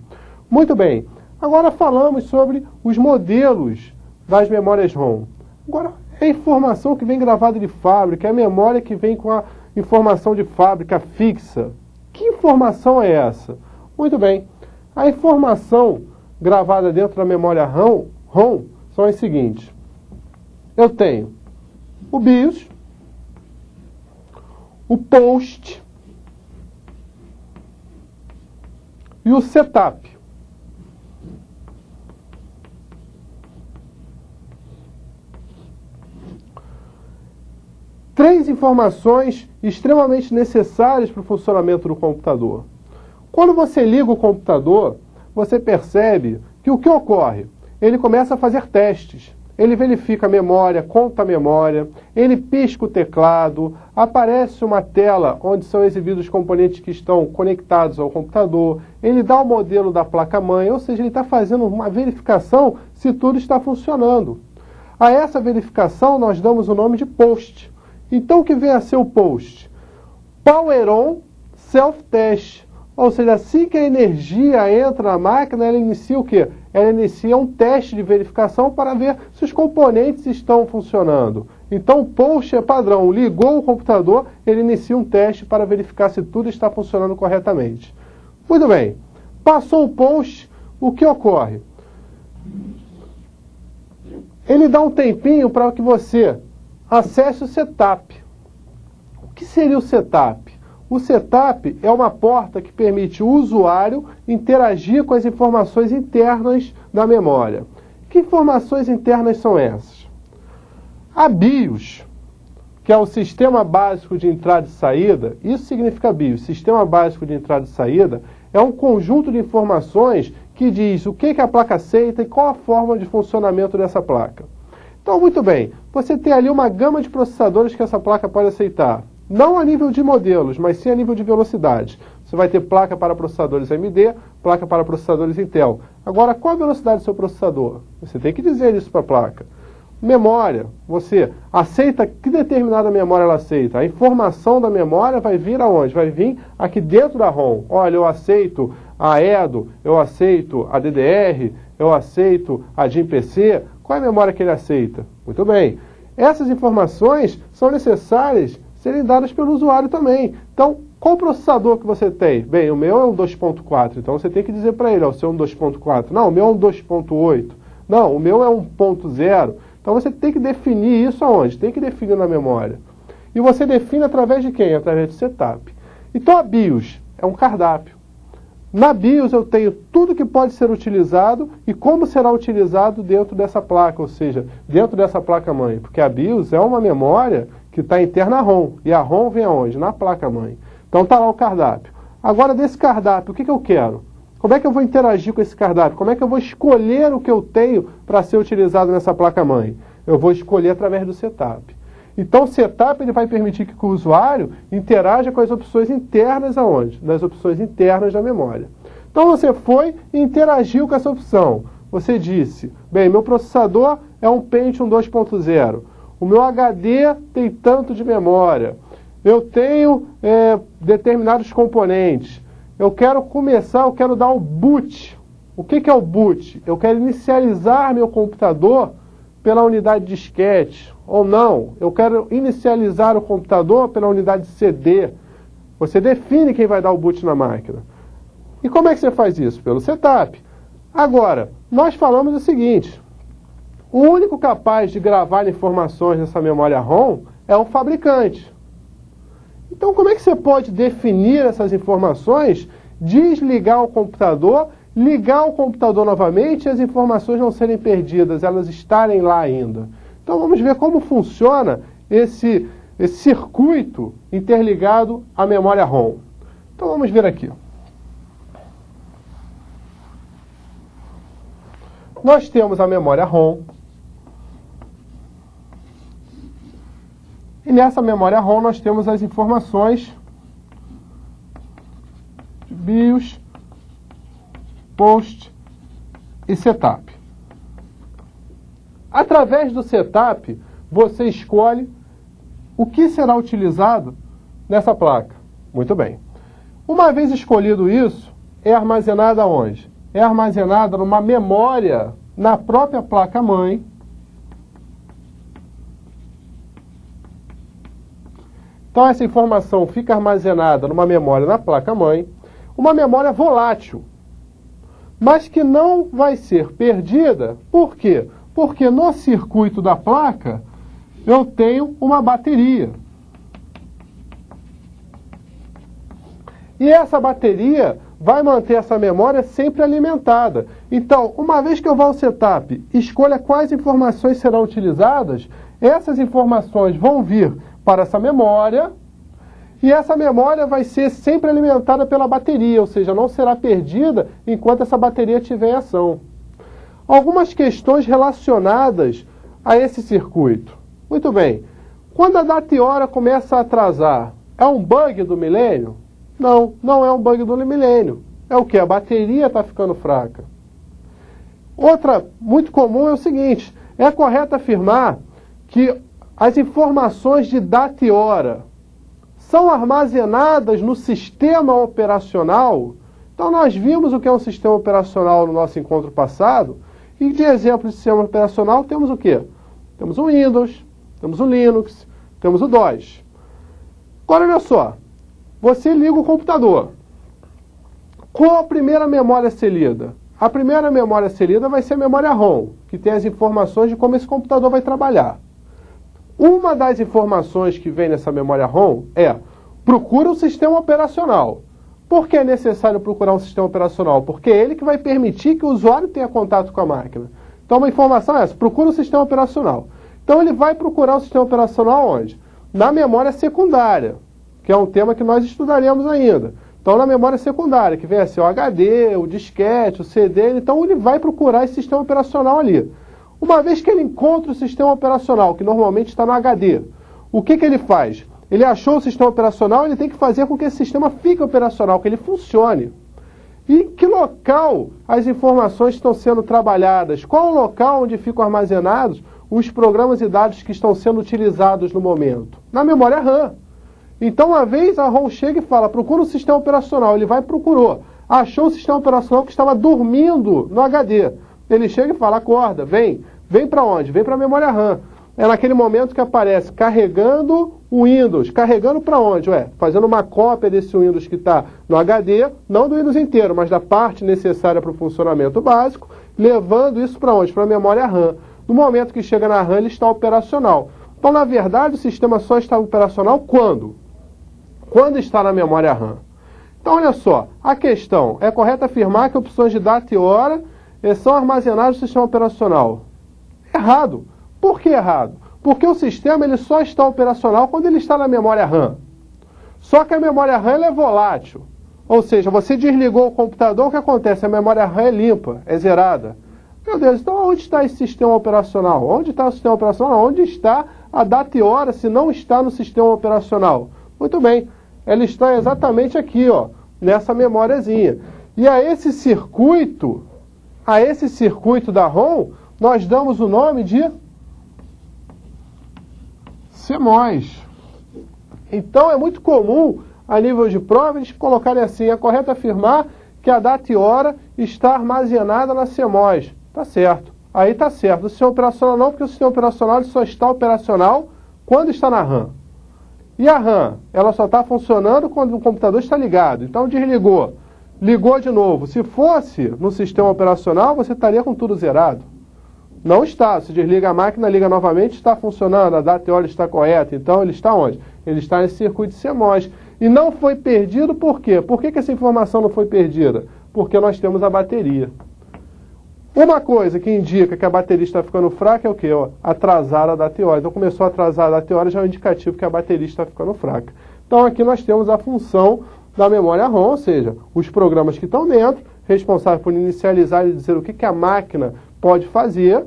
Muito bem, agora falamos sobre os modelos das memórias ROM. Agora, é a informação que vem gravada de fábrica, é a memória que vem com a informação de fábrica fixa. Que informação é essa? Muito bem, a informação gravada dentro da memória ROM são as seguintes. Eu tenho o BIOS, o POST e o setup. Três informações extremamente necessárias para o funcionamento do computador. Quando você liga o computador, você percebe que o que ocorre? Ele começa a fazer testes. Ele verifica a memória, conta a memória, ele pisca o teclado, aparece uma tela onde são exibidos os componentes que estão conectados ao computador, ele dá o modelo da placa-mãe, ou seja, ele está fazendo uma verificação se tudo está funcionando. A essa verificação nós damos o nome de POST. Então, o que vem a ser o POST? Power On Self-Test. Ou seja, assim que a energia entra na máquina, ela inicia o quê? Ela inicia um teste de verificação para ver se os componentes estão funcionando. Então, o POST é padrão. Ligou o computador, ele inicia um teste para verificar se tudo está funcionando corretamente. Muito bem. Passou o POST, o que ocorre? Ele dá um tempinho para que você acesse o setup. O que seria o setup? O setup é uma porta que permite o usuário interagir com as informações internas da memória. Que informações internas são essas? A BIOS, que é o Sistema Básico de Entrada e Saída, isso significa BIOS, Sistema Básico de Entrada e Saída, é um conjunto de informações que diz o que a placa aceita e qual a forma de funcionamento dessa placa. Então, muito bem, você tem ali uma gama de processadores que essa placa pode aceitar. Não a nível de modelos, mas sim a nível de velocidade. Você vai ter placa para processadores AMD, placa para processadores Intel. Agora, qual a velocidade do seu processador? Você tem que dizer isso para a placa. Memória, você aceita que determinada memória ela aceita. A informação da memória vai vir aonde? Vai vir aqui dentro da ROM. Olha, eu aceito a EDO, eu aceito a DDR, eu aceito a DIMM-PC. Qual é a memória que ele aceita? Muito bem. Essas informações são necessárias serem dadas pelo usuário também. Então, qual processador que você tem? Bem, o meu é um 2.4, então você tem que dizer para ele, ó, o seu é um 2.4. Não, o meu é um 2.8. Não, o meu é um 1.0. Então você tem que definir isso aonde? Tem que definir na memória. E você define através de quem? Através do setup. Então a BIOS é um cardápio. Na BIOS eu tenho tudo que pode ser utilizado e como será utilizado dentro dessa placa, ou seja, dentro dessa placa-mãe. Porque a BIOS é uma memória que está interna à ROM. E a ROM vem aonde? Na placa-mãe. Então está lá o cardápio. Agora, desse cardápio, o que eu quero? Como é que eu vou interagir com esse cardápio? Como é que eu vou escolher o que eu tenho para ser utilizado nessa placa-mãe? Eu vou escolher através do setup. Então, o setup ele vai permitir que o usuário interaja com as opções internas aonde? Nas opções internas da memória. Então, você foi e interagiu com essa opção. Você disse, bem, meu processador é um Pentium 2.0. O meu HD tem tanto de memória. Eu tenho determinados componentes. Eu quero começar, eu quero dar o boot. O que é o boot? Eu quero inicializar meu computador pela unidade disquete. Ou não, eu quero inicializar o computador pela unidade CD. Você define quem vai dar o boot na máquina. E como é que você faz isso? Pelo setup. Agora, nós falamos o seguinte, o único capaz de gravar informações nessa memória ROM é o fabricante. Então, como é que você pode definir essas informações, desligar o computador, ligar o computador novamente e as informações não serem perdidas, elas estarem lá ainda? Então, vamos ver como funciona esse circuito interligado à memória ROM. Então, vamos ver aqui. Nós temos a memória ROM. E nessa memória ROM nós temos as informações de BIOS, POST e setup. Através do setup, você escolhe o que será utilizado nessa placa. Muito bem. Uma vez escolhido isso, é armazenada onde? É armazenada numa memória na própria placa-mãe. Então essa informação fica armazenada numa memória na placa-mãe, uma memória volátil, mas que não vai ser perdida. Por quê? Porque no circuito da placa eu tenho uma bateria. E essa bateria vai manter essa memória sempre alimentada. Então, uma vez que eu vou ao setup, escolha quais informações serão utilizadas, essas informações vão vir para essa memória, e essa memória vai ser sempre alimentada pela bateria, ou seja, não será perdida enquanto essa bateria estiver em ação. Algumas questões relacionadas a esse circuito. Muito bem, quando a data e hora começa a atrasar, é um bug do milênio? Não, não é um bug do milênio. É o que? A bateria está ficando fraca. Outra muito comum é o seguinte, é correto afirmar que as informações de data e hora são armazenadas no sistema operacional. Então nós vimos o que é um sistema operacional no nosso encontro passado, e de exemplo de sistema operacional temos o quê? Temos o Windows, temos o Linux, temos o DOS. Agora olha só, você liga o computador. Qual a primeira memória a ser lida? A primeira memória a ser lida vai ser a memória ROM, que tem as informações de como esse computador vai trabalhar. Uma das informações que vem nessa memória ROM é: procura um sistema operacional. Por que é necessário procurar um sistema operacional? Porque é ele que vai permitir que o usuário tenha contato com a máquina. Então uma informação é essa: procura um sistema operacional. Então ele vai procurar um sistema operacional onde? Na memória secundária, que é um tema que nós estudaremos ainda. Então na memória secundária, que vem assim, o HD, o disquete, o CD, então ele vai procurar esse sistema operacional ali. Uma vez que ele encontra o sistema operacional, que normalmente está no HD, o que ele faz? Ele achou o sistema operacional, ele tem que fazer com que esse sistema fique operacional, que ele funcione. E em que local as informações estão sendo trabalhadas? Qual o local onde ficam armazenados os programas e dados que estão sendo utilizados no momento? Na memória RAM. Então, uma vez a ROM chega e fala, procura um sistema operacional, ele vai e procurou. Achou o sistema operacional que estava dormindo no HD. Ele chega e fala, acorda, vem para onde? Vem para a memória RAM. É naquele momento que aparece carregando o Windows. Carregando para onde? Fazendo uma cópia desse Windows que está no HD, não do Windows inteiro, mas da parte necessária para o funcionamento básico, levando isso para onde? Para a memória RAM. No momento que chega na RAM, ele está operacional. Então, na verdade, o sistema só está operacional quando? Quando está na memória RAM. Então, olha só, a questão, é correto afirmar que opções de data e hora são armazenadas no sistema operacional? Errado. Por que errado? Porque o sistema ele só está operacional quando ele está na memória RAM. Só que a memória RAM ela é volátil. Ou seja, você desligou o computador, o que acontece? A memória RAM é limpa, é zerada. Meu Deus, então onde está esse sistema operacional? Onde está o sistema operacional? Onde está a data e hora se não está no sistema operacional? Muito bem, ela está exatamente aqui, nessa memóriazinha. E a esse circuito da ROM, nós damos o nome de CMOS. Então é muito comum, a nível de prova, eles colocarem assim, é correto afirmar que a data e hora está armazenada na CMOS. Tá certo. Aí tá certo. O sistema operacional não, porque o sistema operacional ele só está operacional quando está na RAM. E a RAM, ela só está funcionando quando o computador está ligado. Então desligou. ligou de novo. Se fosse no sistema operacional, você estaria com tudo zerado. Não está. Se desliga a máquina, liga novamente, está funcionando, a data teórica está correta. Então, ele está onde? Ele está nesse circuito CMOS. E não foi perdido por quê? Por que essa informação não foi perdida? Porque nós temos a bateria. Uma coisa que indica que a bateria está ficando fraca é o quê? Atrasar a data teórica. Então, começou a atrasar a data teórica, já é um indicativo que a bateria está ficando fraca. Então, aqui nós temos a função da memória ROM, ou seja, os programas que estão dentro, responsáveis por inicializar e dizer o que a máquina pode fazer,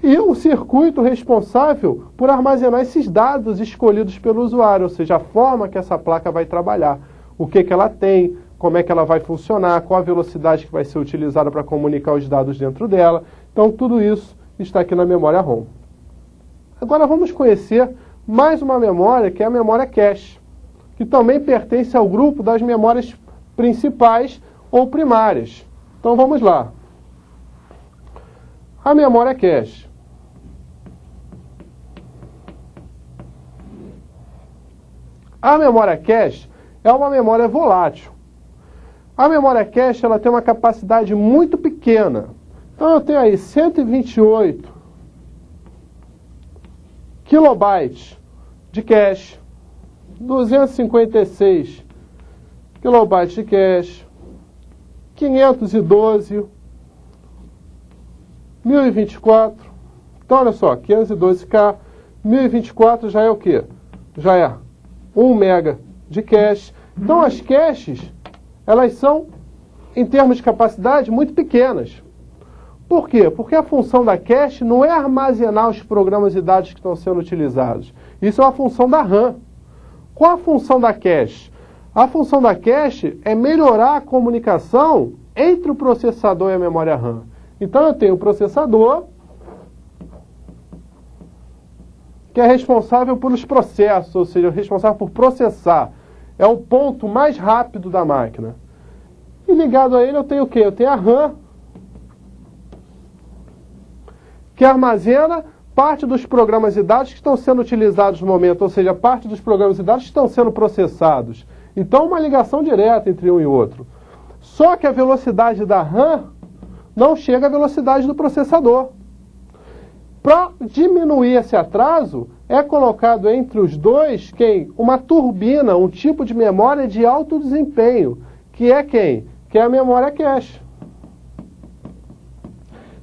e o circuito responsável por armazenar esses dados escolhidos pelo usuário, ou seja, a forma que essa placa vai trabalhar, o que ela tem, como é que ela vai funcionar, qual a velocidade que vai ser utilizada para comunicar os dados dentro dela. Então, tudo isso está aqui na memória ROM. Agora vamos conhecer mais uma memória, que é a memória cache, que também pertence ao grupo das memórias principais ou primárias. Então, vamos lá. A memória cache. A memória cache é uma memória volátil. A memória cache ela tem uma capacidade muito pequena. Então eu tenho aí 128 kilobytes de cache, 256 kilobytes de cache, 512, 1024. Então olha só, 512K, 1024 já é o quê? Já é 1 mega de cache. Então as caches elas são, em termos de capacidade, muito pequenas. Por quê? Porque a função da cache não é armazenar os programas e dados que estão sendo utilizados. Isso é uma função da RAM. Qual a função da cache? A função da cache é melhorar a comunicação entre o processador e a memória RAM. Então eu tenho o processador, que é responsável pelos processos, ou seja, responsável por processar. É o ponto mais rápido da máquina. E ligado a ele eu tenho o quê? Eu tenho a RAM, que armazena parte dos programas e dados que estão sendo utilizados no momento, ou seja, parte dos programas e dados que estão sendo processados. Então, uma ligação direta entre um e outro. Só que a velocidade da RAM não chega à velocidade do processador. Para diminuir esse atraso, é colocado entre os dois uma turbina, um tipo de memória de alto desempenho, que é quem? Que é a memória cache.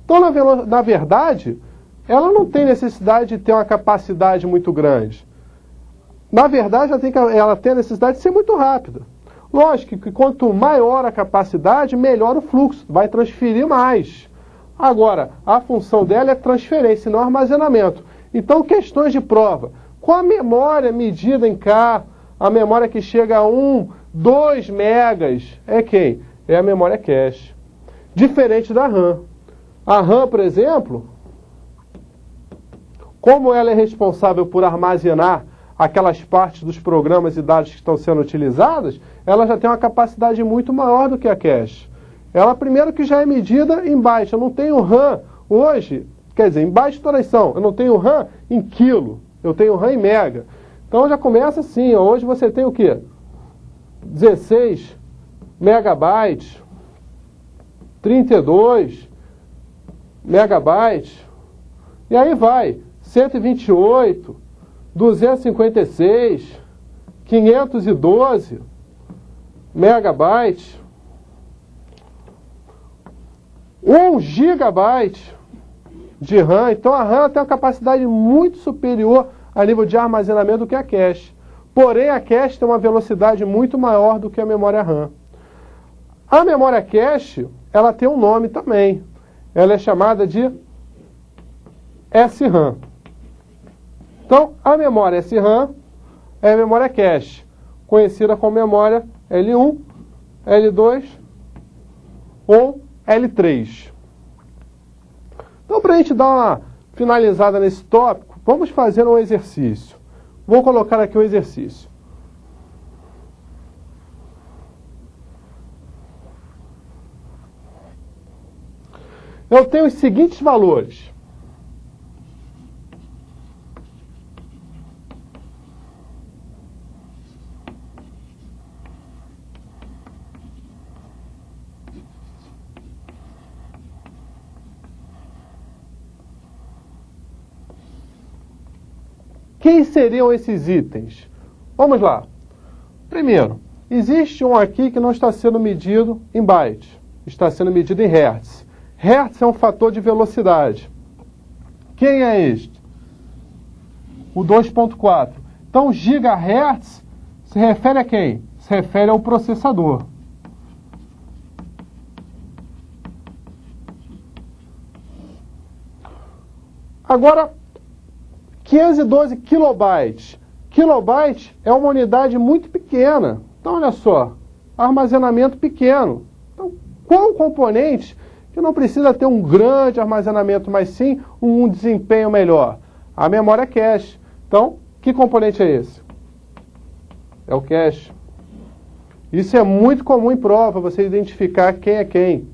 Então, na verdade, ela não tem necessidade de ter uma capacidade muito grande. Na verdade, ela tem a necessidade de ser muito rápida. Lógico que quanto maior a capacidade, melhor o fluxo, vai transferir mais. Agora, a função dela é transferência, não armazenamento. Então, questões de prova. Qual a memória medida em K? A memória que chega a 1, 2 megas é quem? É a memória cache. Diferente da RAM. A RAM, por exemplo, como ela é responsável por armazenar aquelas partes dos programas e dados que estão sendo utilizadas, ela já tem uma capacidade muito maior do que a cache. Ela, primeiro, que já é medida em byte. Eu não tenho RAM hoje, quer dizer, em byte todas são. Eu não tenho RAM em quilo, eu tenho RAM em mega. Então já começa assim, ó, hoje você tem o quê? 16 megabytes, 32 megabytes, e aí vai, 128, 256, 512 megabytes, 1 gigabyte de RAM. Então a RAM tem uma capacidade muito superior a nível de armazenamento do que a cache. Porém, a cache tem uma velocidade muito maior do que a memória RAM. A memória cache, ela tem um nome também. Ela é chamada de SRAM. Então, a memória SRAM é a memória cache, conhecida como memória L1, L2 ou L3. Então, para a gente dar uma finalizada nesse tópico, vamos fazer um exercício. Vou colocar aqui um exercício. Eu tenho os seguintes valores. Quem seriam esses itens? Vamos lá. Primeiro, existe um aqui que não está sendo medido em bytes, está sendo medido em hertz. Hertz é um fator de velocidade. Quem é este? O 2.4. Então, gigahertz se refere a quem? Se refere ao processador. Agora, 512 kilobytes. Kilobyte é uma unidade muito pequena. Então, olha só, armazenamento pequeno. Então, qual componente que não precisa ter um grande armazenamento, mas sim um desempenho melhor? A memória cache. Então, que componente é esse? É o cache. Isso é muito comum em prova, você identificar quem é quem.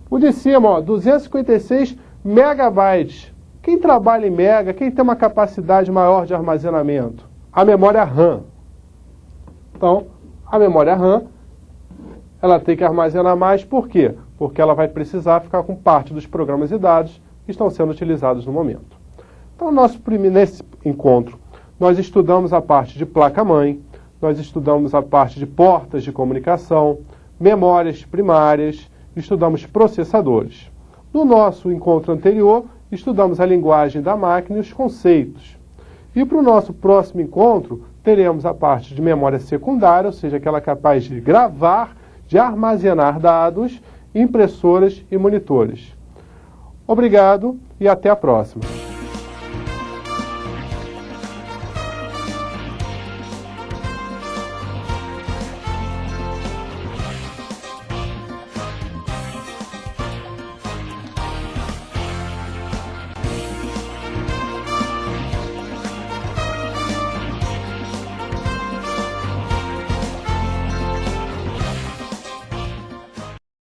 O de cima, ó, 256 megabytes. Quem trabalha em mega, quem tem uma capacidade maior de armazenamento? A memória RAM. Então, a memória RAM, ela tem que armazenar mais, por quê? Porque ela vai precisar ficar com parte dos programas e dados que estão sendo utilizados no momento. Então, nesse encontro, nós estudamos a parte de placa-mãe, nós estudamos a parte de portas de comunicação, memórias primárias, estudamos processadores. No nosso encontro anterior, estudamos a linguagem da máquina e os conceitos. E para o nosso próximo encontro, teremos a parte de memória secundária, ou seja, aquela capaz de gravar, de armazenar dados, impressoras e monitores. Obrigado e até a próxima.